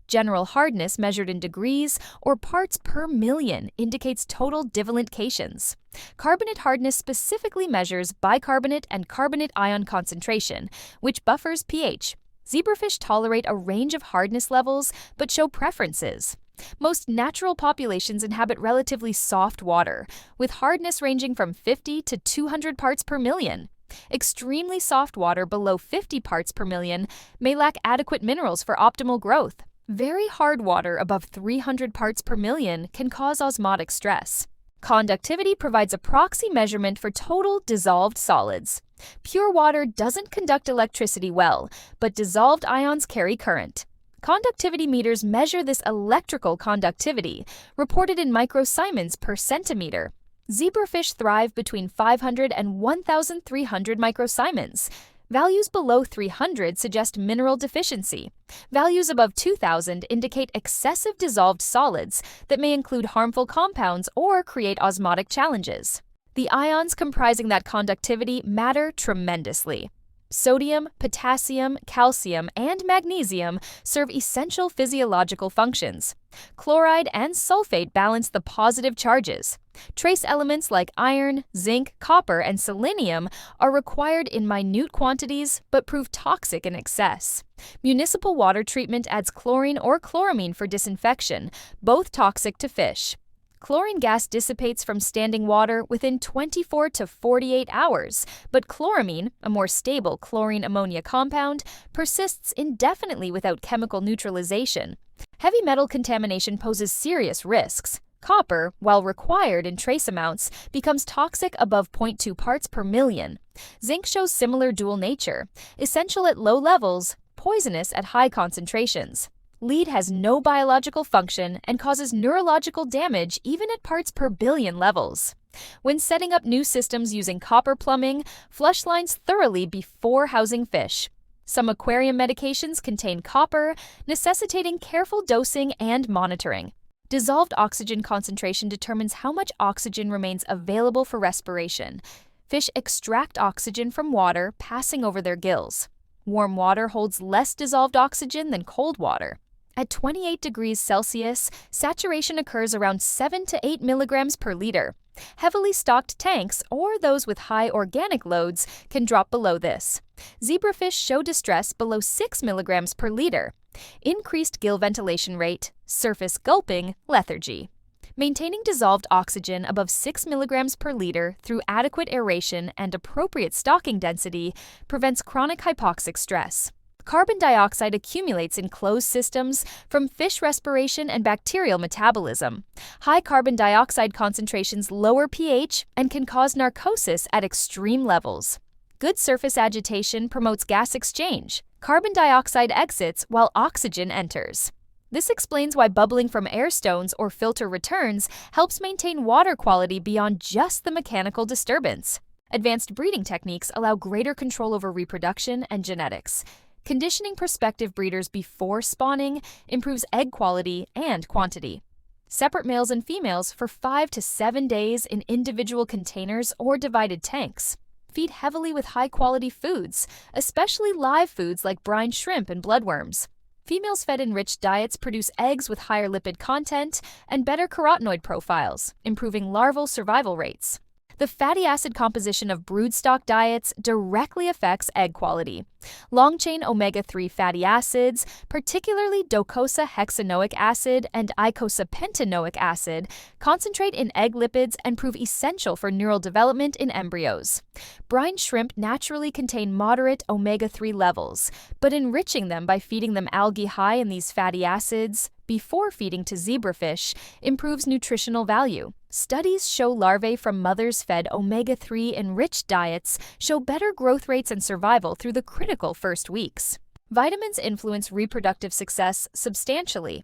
Speaker 1: General hardness measured in degrees or parts per million indicates total divalent cations. Carbonate hardness specifically measures bicarbonate and carbonate ion concentration, which buffers pH. Zebrafish tolerate a range of hardness levels but show preferences. Most natural populations inhabit relatively soft water, with hardness ranging from 50 to 200 parts per million. Extremely soft water below 50 parts per million may lack adequate minerals for optimal growth. Very hard water above 300 parts per million can cause osmotic stress. Conductivity provides a proxy measurement for total dissolved solids. Pure water doesn't conduct electricity well, but dissolved ions carry current. Conductivity meters measure this electrical conductivity, reported in microsiemens per centimeter. Zebrafish thrive between 500 and 1,300 microsiemens. Values below 300 suggest mineral deficiency. Values above 2,000 indicate excessive dissolved solids that may include harmful compounds or create osmotic challenges. The ions comprising that conductivity matter tremendously. Sodium, potassium, calcium, and magnesium serve essential physiological functions. Chloride and sulfate balance the positive charges. Trace elements like iron, zinc, copper, and selenium are required in minute quantities but prove toxic in excess. Municipal water treatment adds chlorine or chloramine for disinfection, both toxic to fish. Chlorine gas dissipates from standing water within 24 to 48 hours, but chloramine, a more stable chlorine-ammonia compound, persists indefinitely without chemical neutralization. Heavy metal contamination poses serious risks. Copper, while required in trace amounts, becomes toxic above 0.2 parts per million. Zinc shows similar dual nature, essential at low levels, poisonous at high concentrations. Lead has no biological function and causes neurological damage even at parts per billion levels. When setting up new systems using copper plumbing, flush lines thoroughly before housing fish. Some aquarium medications contain copper, necessitating careful dosing and monitoring. Dissolved oxygen concentration determines how much oxygen remains available for respiration. Fish extract oxygen from water, passing over their gills. Warm water holds less dissolved oxygen than cold water. At 28 degrees Celsius, saturation occurs around 7 to 8 milligrams per liter. Heavily stocked tanks, or those with high organic loads, can drop below this. Zebrafish show distress below 6 milligrams per liter. Increased gill ventilation rate, surface gulping, lethargy. Maintaining dissolved oxygen above 6 milligrams per liter through adequate aeration and appropriate stocking density prevents chronic hypoxic stress. Carbon dioxide accumulates in closed systems from fish respiration and bacterial metabolism. High carbon dioxide concentrations lower pH and can cause narcosis at extreme levels. Good surface agitation promotes gas exchange. Carbon dioxide exits while oxygen enters. This explains why bubbling from air stones or filter returns helps maintain water quality beyond just the mechanical disturbance. Advanced breeding techniques allow greater control over reproduction and genetics. Conditioning prospective breeders before spawning improves egg quality and quantity. Separate males and females for 5 to 7 days in individual containers or divided tanks. Feed heavily with high-quality foods, especially live foods like brine shrimp and bloodworms. Females fed enriched diets produce eggs with higher lipid content and better carotenoid profiles, improving larval survival rates. The fatty acid composition of broodstock diets directly affects egg quality. Long-chain omega-3 fatty acids, particularly docosahexaenoic acid and icosapentaenoic acid, concentrate in egg lipids and prove essential for neural development in embryos. Brine shrimp naturally contain moderate omega-3 levels, but enriching them by feeding them algae high in these fatty acids before feeding to zebrafish improves nutritional value. Studies show larvae from mothers fed omega-3 enriched diets show better growth rates and survival through the critical first weeks. Vitamins influence reproductive success substantially.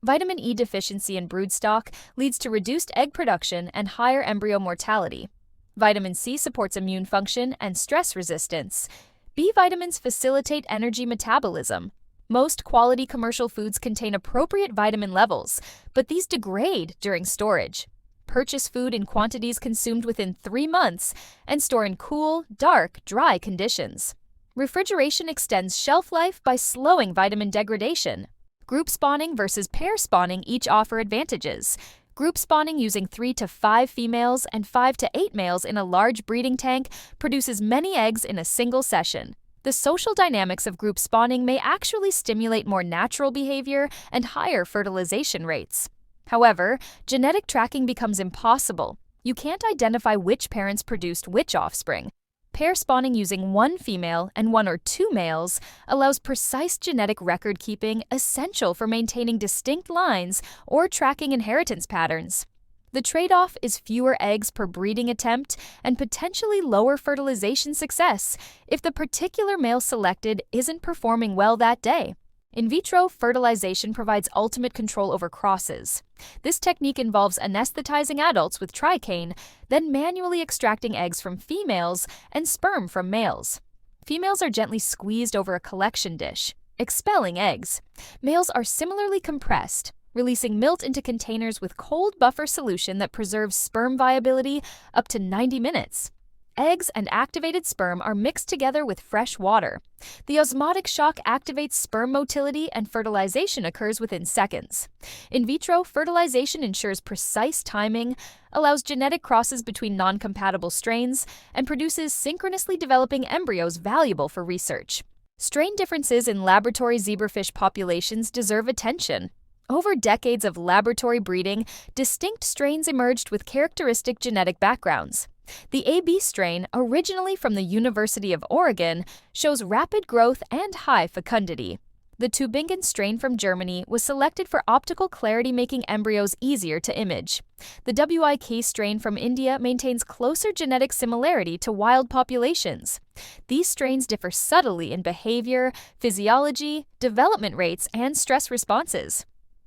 Speaker 1: Vitamin E deficiency in broodstock leads to reduced egg production and higher embryo mortality. Vitamin C supports immune function and stress resistance. B vitamins facilitate energy metabolism. Most quality commercial foods contain appropriate vitamin levels, but these degrade during storage. Purchase food in quantities consumed within 3 months and store in cool, dark, dry conditions. Refrigeration extends shelf life by slowing vitamin degradation. Group spawning versus pair spawning each offer advantages. Group spawning using 3 to 5 females and 5 to 8 males in a large breeding tank produces many eggs in a single session. The social dynamics of group spawning may actually stimulate more natural behavior and higher fertilization rates. However, genetic tracking becomes impossible. You can't identify which parents produced which offspring. Pair spawning using one female and one or two males allows precise genetic record keeping essential for maintaining distinct lines or tracking inheritance patterns. The trade-off is fewer eggs per breeding attempt and potentially lower fertilization success if the particular male selected isn't performing well that day. In vitro fertilization provides ultimate control over crosses. This technique involves anesthetizing adults with tricaine, then manually extracting eggs from females and sperm from males. Females are gently squeezed over a collection dish, expelling eggs. Males are similarly compressed, releasing milt into containers with cold buffer solution that preserves sperm viability up to 90 minutes. Eggs and activated sperm are mixed together with fresh water. The osmotic shock activates sperm motility and fertilization occurs within seconds. In vitro, fertilization ensures precise timing, allows genetic crosses between non-compatible strains, and produces synchronously developing embryos valuable for research. Strain differences in laboratory zebrafish populations deserve attention. Over decades of laboratory breeding, distinct strains emerged with characteristic genetic backgrounds. The AB strain, originally from the University of Oregon, shows rapid growth and high fecundity. The Tübingen strain from Germany was selected for optical clarity, making embryos easier to image. The WIK strain from India maintains closer genetic similarity to wild populations. These strains differ subtly in behavior, physiology, development rates, and stress responses.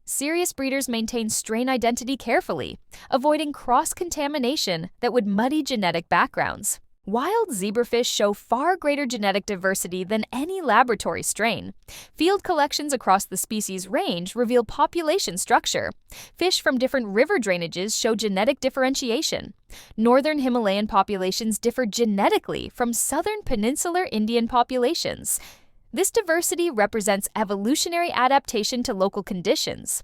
Speaker 1: Serious breeders maintain strain identity carefully, avoiding cross-contamination that would muddy genetic backgrounds. Wild zebrafish show far greater genetic diversity than any laboratory strain. Field collections across the species range reveal population structure. Fish from different river drainages show genetic differentiation. Northern Himalayan populations differ genetically from southern peninsular Indian populations. This diversity represents evolutionary adaptation to local conditions.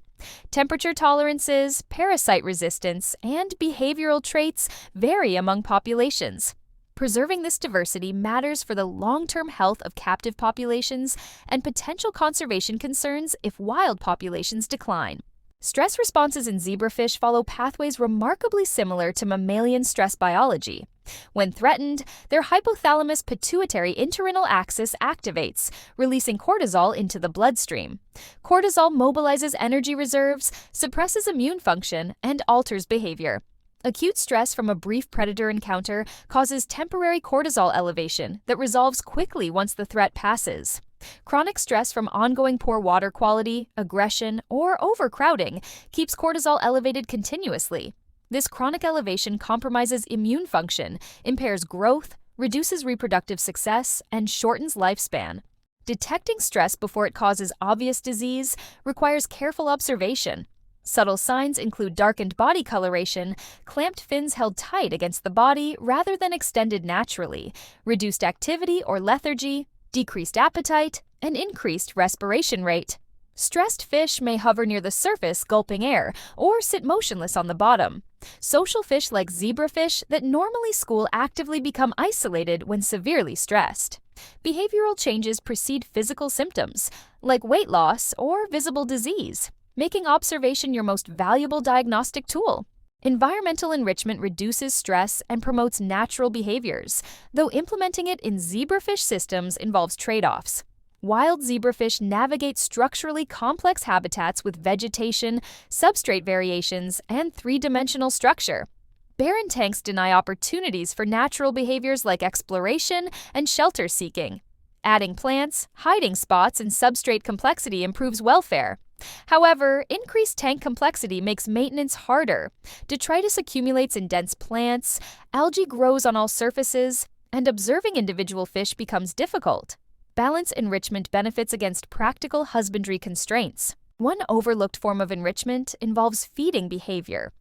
Speaker 1: Temperature tolerances, parasite resistance, and behavioral traits vary among populations. Preserving this diversity matters for the long-term health of captive populations and potential conservation concerns if wild populations decline. Stress responses in zebrafish follow pathways remarkably similar to mammalian stress biology. When threatened, their hypothalamus-pituitary interinal axis activates, releasing cortisol into the bloodstream. Cortisol mobilizes energy reserves, suppresses immune function, and alters behavior. Acute stress from a brief predator encounter causes temporary cortisol elevation that resolves quickly once the threat passes. Chronic stress from ongoing poor water quality, aggression, or overcrowding keeps cortisol elevated continuously. This chronic elevation compromises immune function, impairs growth, reduces reproductive success, and shortens lifespan. Detecting stress before it causes obvious disease requires careful observation. Subtle signs include darkened body coloration, clamped fins held tight against the body rather than extended naturally, reduced activity or lethargy, decreased appetite, and increased respiration rate. Stressed fish may hover near the surface, gulping air, or sit motionless on the bottom. Social fish like zebrafish that normally school actively become isolated when severely stressed. Behavioral changes precede physical symptoms, like weight loss or visible disease, making observation your most valuable diagnostic tool. Environmental enrichment reduces stress and promotes natural behaviors, though implementing it in zebrafish systems involves trade-offs. Wild zebrafish navigate structurally complex habitats with vegetation, substrate variations, and three-dimensional structure. Barren tanks deny opportunities for natural behaviors like exploration and shelter seeking. Adding plants, hiding spots, and substrate complexity improves welfare. However, increased tank complexity makes maintenance harder. Detritus accumulates in dense plants, algae grows on all surfaces, and observing individual fish becomes difficult. Balance enrichment benefits against practical husbandry constraints. One overlooked form of enrichment involves feeding behavior.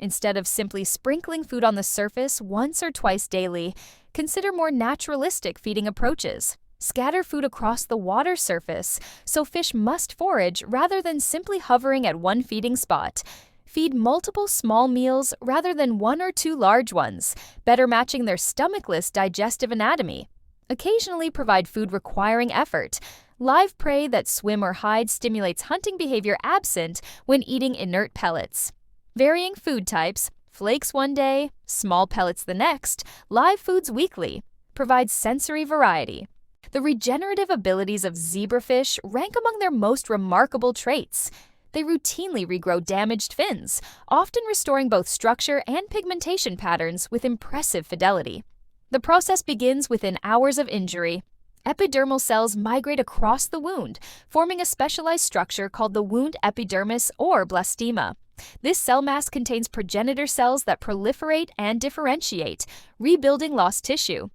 Speaker 1: Instead of simply sprinkling food on the surface once or twice daily, consider more naturalistic feeding approaches. Scatter food across the water surface, so fish must forage rather than simply hovering at one feeding spot. Feed multiple small meals rather than one or two large ones, better matching their stomachless digestive anatomy. Occasionally provide food requiring effort. Live prey that swim or hide stimulates hunting behavior absent when eating inert pellets. Varying food types, flakes one day, small pellets the next, live foods weekly. provides sensory variety. The regenerative abilities of zebrafish rank among their most remarkable traits. They routinely regrow damaged fins, often restoring both structure and pigmentation patterns with impressive fidelity. The process begins within hours of injury. Epidermal cells migrate across the wound, forming a specialized structure called the wound epidermis or blastema. This cell mass contains progenitor cells that proliferate and differentiate, rebuilding lost tissue.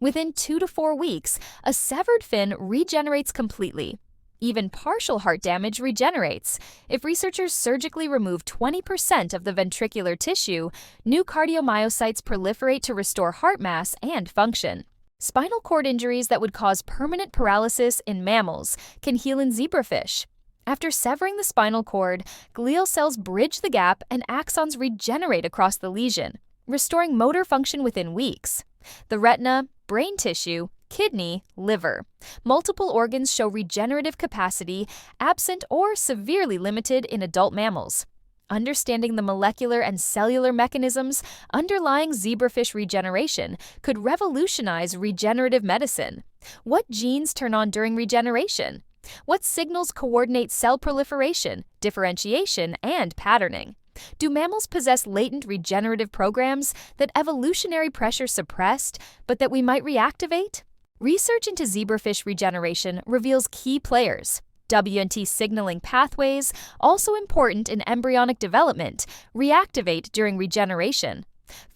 Speaker 1: Within 2 to 4 weeks, a severed fin regenerates completely. Even partial heart damage regenerates. If researchers surgically remove 20% of the ventricular tissue, new cardiomyocytes proliferate to restore heart mass and function. Spinal cord injuries that would cause permanent paralysis in mammals can heal in zebrafish. After severing the spinal cord, glial cells bridge the gap and axons regenerate across the lesion, restoring motor function within weeks. The retina, brain tissue, kidney, liver. Multiple organs show regenerative capacity, absent or severely limited in adult mammals. Understanding the molecular and cellular mechanisms underlying zebrafish regeneration could revolutionize regenerative medicine. What genes turn on during regeneration? What signals coordinate cell proliferation, differentiation, and patterning? Do mammals possess latent regenerative programs that evolutionary pressure suppressed, but that we might reactivate? Research into zebrafish regeneration reveals key players. WNT signaling pathways, also important in embryonic development, reactivate during regeneration.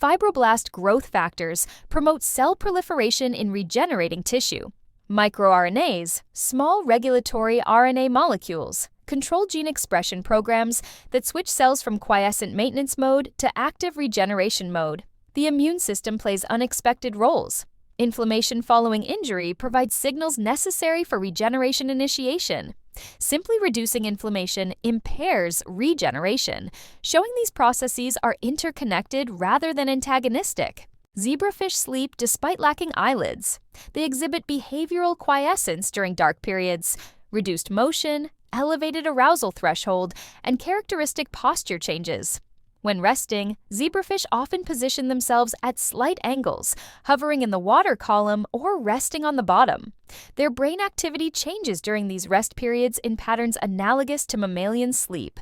Speaker 1: Fibroblast growth factors promote cell proliferation in regenerating tissue. MicroRNAs, small regulatory RNA molecules, control gene expression programs that switch cells from quiescent maintenance mode to active regeneration mode. The immune system plays unexpected roles. Inflammation following injury provides signals necessary for regeneration initiation. Simply reducing inflammation impairs regeneration, showing these processes are interconnected rather than antagonistic. Zebrafish sleep despite lacking eyelids. They exhibit behavioral quiescence during dark periods, reduced motion, elevated arousal threshold, and characteristic posture changes. When resting, zebrafish often position themselves at slight angles, hovering in the water column or resting on the bottom. Their brain activity changes during these rest periods in patterns analogous to mammalian sleep,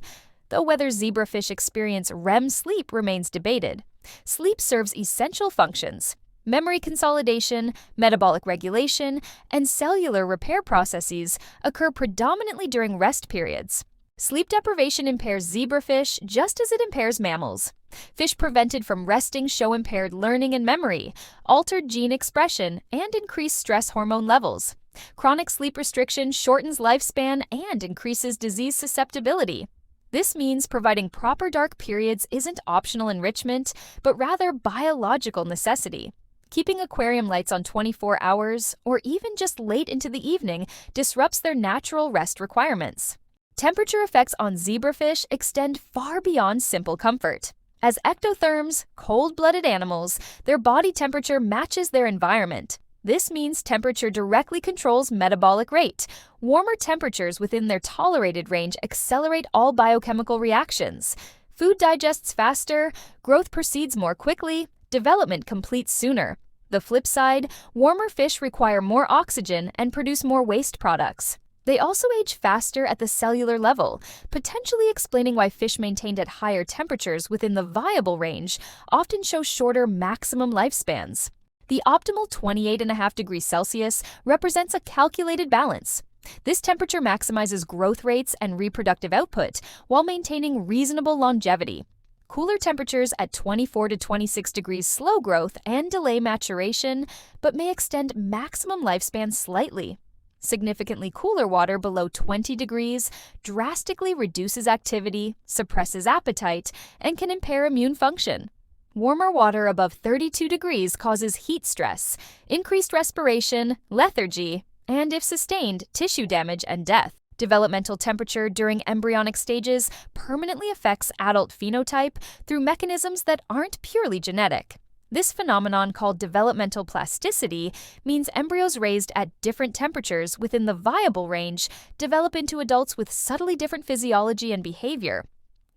Speaker 1: though whether zebrafish experience REM sleep remains debated. Sleep serves essential functions. Memory consolidation, metabolic regulation, and cellular repair processes occur predominantly during rest periods. Sleep deprivation impairs zebrafish just as it impairs mammals. Fish prevented from resting show impaired learning and memory, altered gene expression, and increased stress hormone levels. Chronic sleep restriction shortens lifespan and increases disease susceptibility. This means providing proper dark periods isn't optional enrichment, but rather biological necessity. Keeping aquarium lights on 24 hours, or even just late into the evening, disrupts their natural rest requirements. Temperature effects on zebrafish extend far beyond simple comfort. As ectotherms, cold-blooded animals, their body temperature matches their environment. This means temperature directly controls metabolic rate. Warmer temperatures within their tolerated range accelerate all biochemical reactions. Food digests faster, growth proceeds more quickly, development completes sooner. The flip side, warmer fish require more oxygen and produce more waste products. They also age faster at the cellular level, potentially explaining why fish maintained at higher temperatures within the viable range often show shorter maximum lifespans. The optimal 28.5 degrees Celsius represents a calculated balance. This temperature maximizes growth rates and reproductive output while maintaining reasonable longevity. Cooler temperatures at 24 to 26 degrees slow growth and delay maturation, but may extend maximum lifespan slightly. Significantly cooler water below 20 degrees drastically reduces activity, suppresses appetite, and can impair immune function. Warmer water above 32 degrees causes heat stress, increased respiration, lethargy, and if sustained, tissue damage and death. Developmental temperature during embryonic stages permanently affects adult phenotype through mechanisms that aren't purely genetic. This phenomenon, called developmental plasticity, means embryos raised at different temperatures within the viable range develop into adults with subtly different physiology and behavior.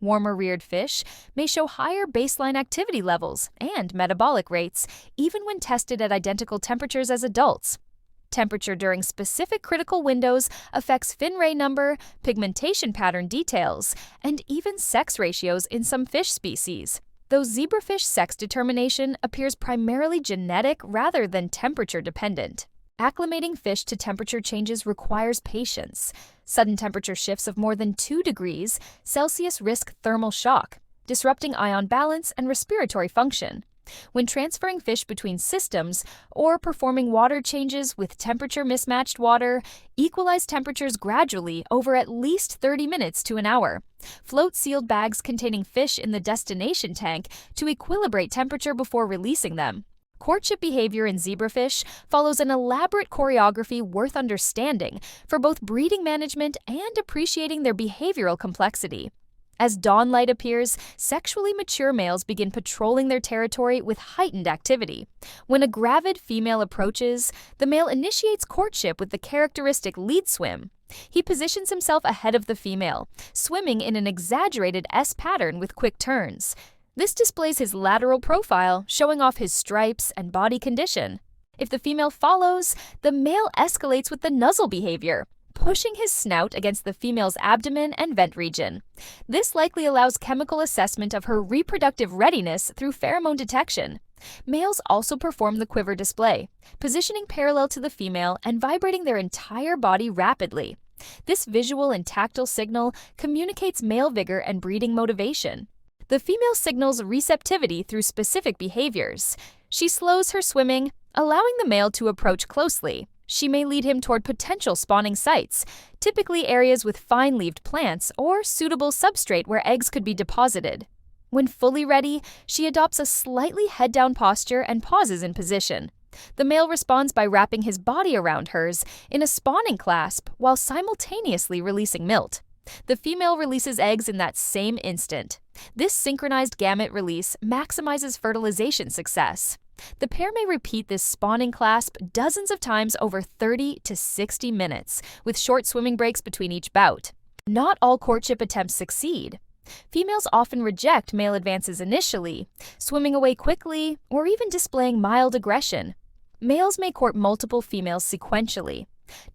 Speaker 1: Warmer-reared fish may show higher baseline activity levels and metabolic rates, even when tested at identical temperatures as adults. Temperature during specific critical windows affects fin ray number, pigmentation pattern details, and even sex ratios in some fish species. Though zebrafish sex determination appears primarily genetic rather than temperature-dependent. Acclimating fish to temperature changes requires patience. Sudden temperature shifts of more than 2 degrees Celsius risk thermal shock, disrupting ion balance and respiratory function. When transferring fish between systems or performing water changes with temperature-mismatched water, equalize temperatures gradually over at least 30 minutes to an hour. Float sealed bags containing fish in the destination tank to equilibrate temperature before releasing them. Courtship behavior in zebrafish follows an elaborate choreography worth understanding for both breeding management and appreciating their behavioral complexity. As dawn light appears, sexually mature males begin patrolling their territory with heightened activity. When a gravid female approaches, the male initiates courtship with the characteristic lead swim. He positions himself ahead of the female, swimming in an exaggerated S pattern with quick turns. This displays his lateral profile, showing off his stripes and body condition. If the female follows, the male escalates with the nuzzle behavior, pushing his snout against the female's abdomen and vent region. This likely allows chemical assessment of her reproductive readiness through pheromone detection. Males also perform the quiver display, positioning parallel to the female and vibrating their entire body rapidly. This visual and tactile signal communicates male vigor and breeding motivation. The female signals receptivity through specific behaviors. She slows her swimming, allowing the male to approach closely. She may lead him toward potential spawning sites, typically areas with fine-leaved plants or suitable substrate where eggs could be deposited. When fully ready, she adopts a slightly head-down posture and pauses in position. The male responds by wrapping his body around hers in a spawning clasp while simultaneously releasing milt. The female releases eggs in that same instant. This synchronized gamete release maximizes fertilization success. The pair may repeat this spawning clasp dozens of times over 30 to 60 minutes, with short swimming breaks between each bout. Not all courtship attempts succeed. Females often reject male advances initially, swimming away quickly, or even displaying mild aggression. Males may court multiple females sequentially.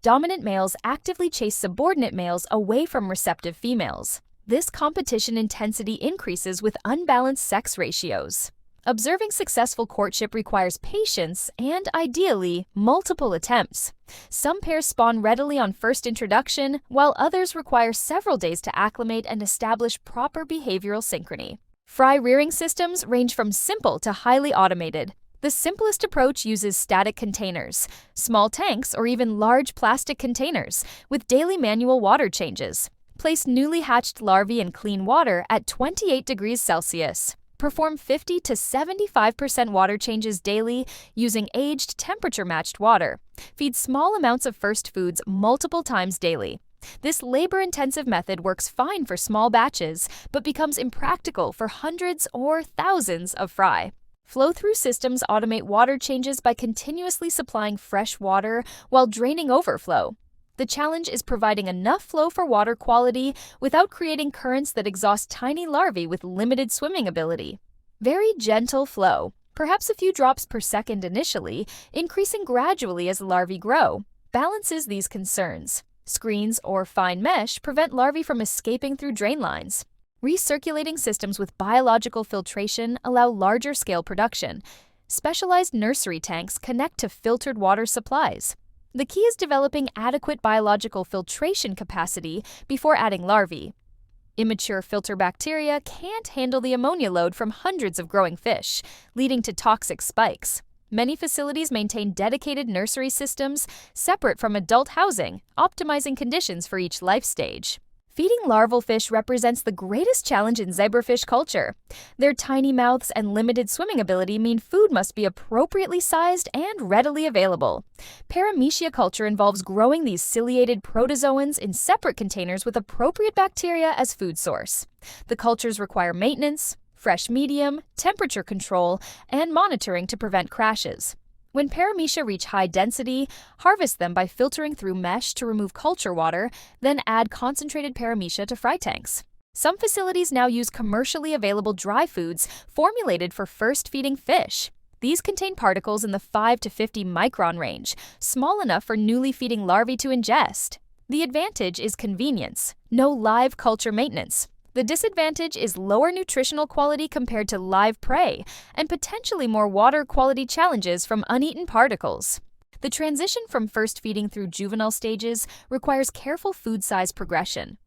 Speaker 1: Dominant males actively chase subordinate males away from receptive females. This competition intensity increases with unbalanced sex ratios. Observing successful courtship requires patience and, ideally, multiple attempts. Some pairs spawn readily on first introduction, while others require several days to acclimate and establish proper behavioral synchrony. Fry rearing systems range from simple to highly automated. The simplest approach uses static containers, small tanks, or even large plastic containers, with daily manual water changes. Place newly hatched larvae in clean water at 28 degrees Celsius. Perform 50 to 75% water changes daily using aged, temperature-matched water. Feed small amounts of first foods multiple times daily. This labor-intensive method works fine for small batches, but becomes impractical for hundreds or thousands of fry. Flow-through systems automate water changes by continuously supplying fresh water while draining overflow. The challenge is providing enough flow for water quality without creating currents that exhaust tiny larvae with limited swimming ability. Very gentle flow, perhaps a few drops per second initially, increasing gradually as larvae grow, balances these concerns. Screens or fine mesh prevent larvae from escaping through drain lines. Recirculating systems with biological filtration allow larger scale production. Specialized nursery tanks connect to filtered water supplies. The key is developing adequate biological filtration capacity before adding larvae. Immature filter bacteria can't handle the ammonia load from hundreds of growing fish, leading to toxic spikes. Many facilities maintain dedicated nursery systems separate from adult housing, optimizing conditions for each life stage. Feeding larval fish represents the greatest challenge in zebrafish culture. Their tiny mouths and limited swimming ability mean food must be appropriately sized and readily available. Paramecia culture involves growing these ciliated protozoans in separate containers with appropriate bacteria as food source. The cultures require maintenance, fresh medium, temperature control, and monitoring to prevent crashes. When paramecia reach high density, harvest them by filtering through mesh to remove culture water, then add concentrated paramecia to fry tanks. Some facilities now use commercially available dry foods formulated for first-feeding fish. These contain particles in the 5 to 50 micron range, small enough for newly feeding larvae to ingest. The advantage is convenience, no live culture maintenance. The disadvantage is lower nutritional quality compared to live prey, and potentially more water quality challenges from uneaten particles. The transition from first feeding through juvenile stages requires careful food size progression.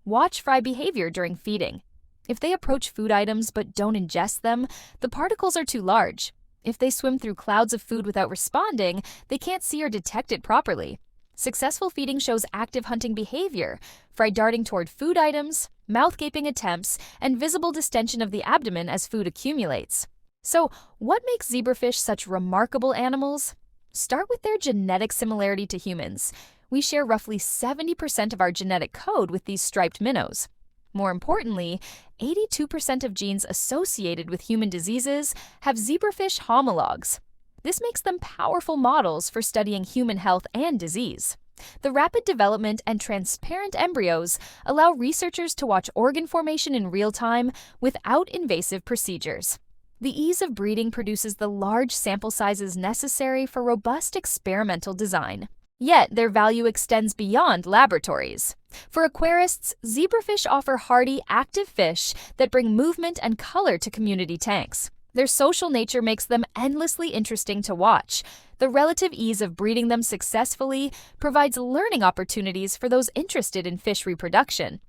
Speaker 1: Watch fry behavior during feeding. If they approach food items but don't ingest them, the particles are too large. If they swim through clouds of food without responding, they can't see or detect it properly. Successful feeding shows active hunting behavior, fry darting toward food items, mouth gaping attempts, and visible distension of the abdomen as food accumulates. So, what makes zebrafish such remarkable animals? Start with their genetic similarity to humans. We share roughly 70% of our genetic code with these striped minnows. More importantly, 82% of genes associated with human diseases have zebrafish homologs. This makes them powerful models for studying human health and disease. The rapid development and transparent embryos allow researchers to watch organ formation in real time without invasive procedures. The ease of breeding produces the large sample sizes necessary for robust experimental design. Yet, their value extends beyond laboratories. For aquarists, zebrafish offer hardy, active fish that bring movement and color to community tanks. Their social nature makes them endlessly interesting to watch. The relative ease of breeding them successfully provides learning opportunities for those interested in fish reproduction.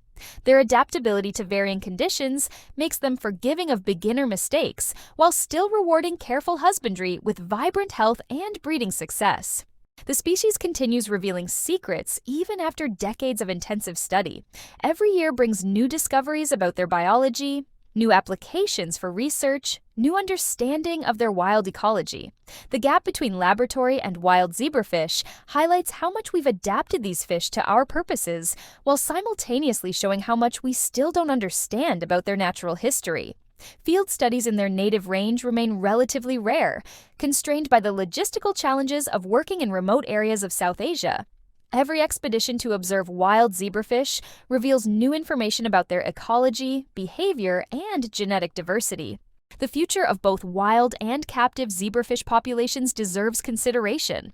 Speaker 1: Their adaptability to varying conditions makes them forgiving of beginner mistakes, while still rewarding careful husbandry with vibrant health and breeding success. The species continues revealing secrets even after decades of intensive study. Every year brings new discoveries about their biology, new applications for research, new understanding of their wild ecology. The gap between laboratory and wild zebrafish highlights how much we've adapted these fish to our purposes, while simultaneously showing how much we still don't understand about their natural history. Field studies in their native range remain relatively rare, constrained by the logistical challenges of working in remote areas of South Asia. Every expedition to observe wild zebrafish reveals new information about their ecology, behavior, and genetic diversity. The future of both wild and captive zebrafish populations deserves consideration.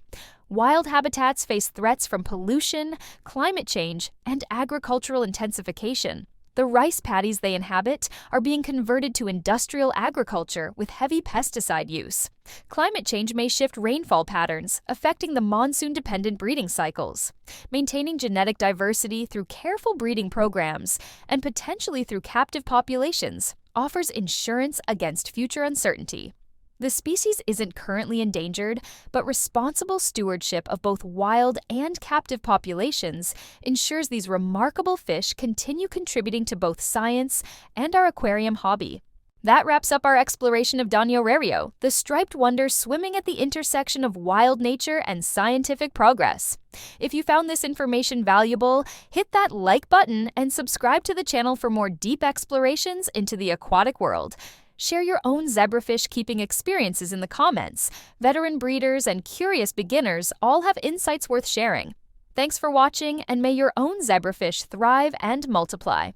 Speaker 1: Wild habitats face threats from pollution, climate change, and agricultural intensification. The rice paddies they inhabit are being converted to industrial agriculture with heavy pesticide use. Climate change may shift rainfall patterns, affecting the monsoon-dependent breeding cycles. Maintaining genetic diversity through careful breeding programs, and potentially through captive populations, offers insurance against future uncertainty. The species isn't currently endangered, but responsible stewardship of both wild and captive populations ensures these remarkable fish continue contributing to both science and our aquarium hobby. That wraps up our exploration of Danio Rerio, the striped wonder swimming at the intersection of wild nature and scientific progress. If you found this information valuable, hit that like button and subscribe to the channel for more deep explorations into the aquatic world. Share your own zebrafish keeping experiences in the comments. Veteran breeders and curious beginners all have insights worth sharing. Thanks for watching, and may your own zebrafish thrive and multiply.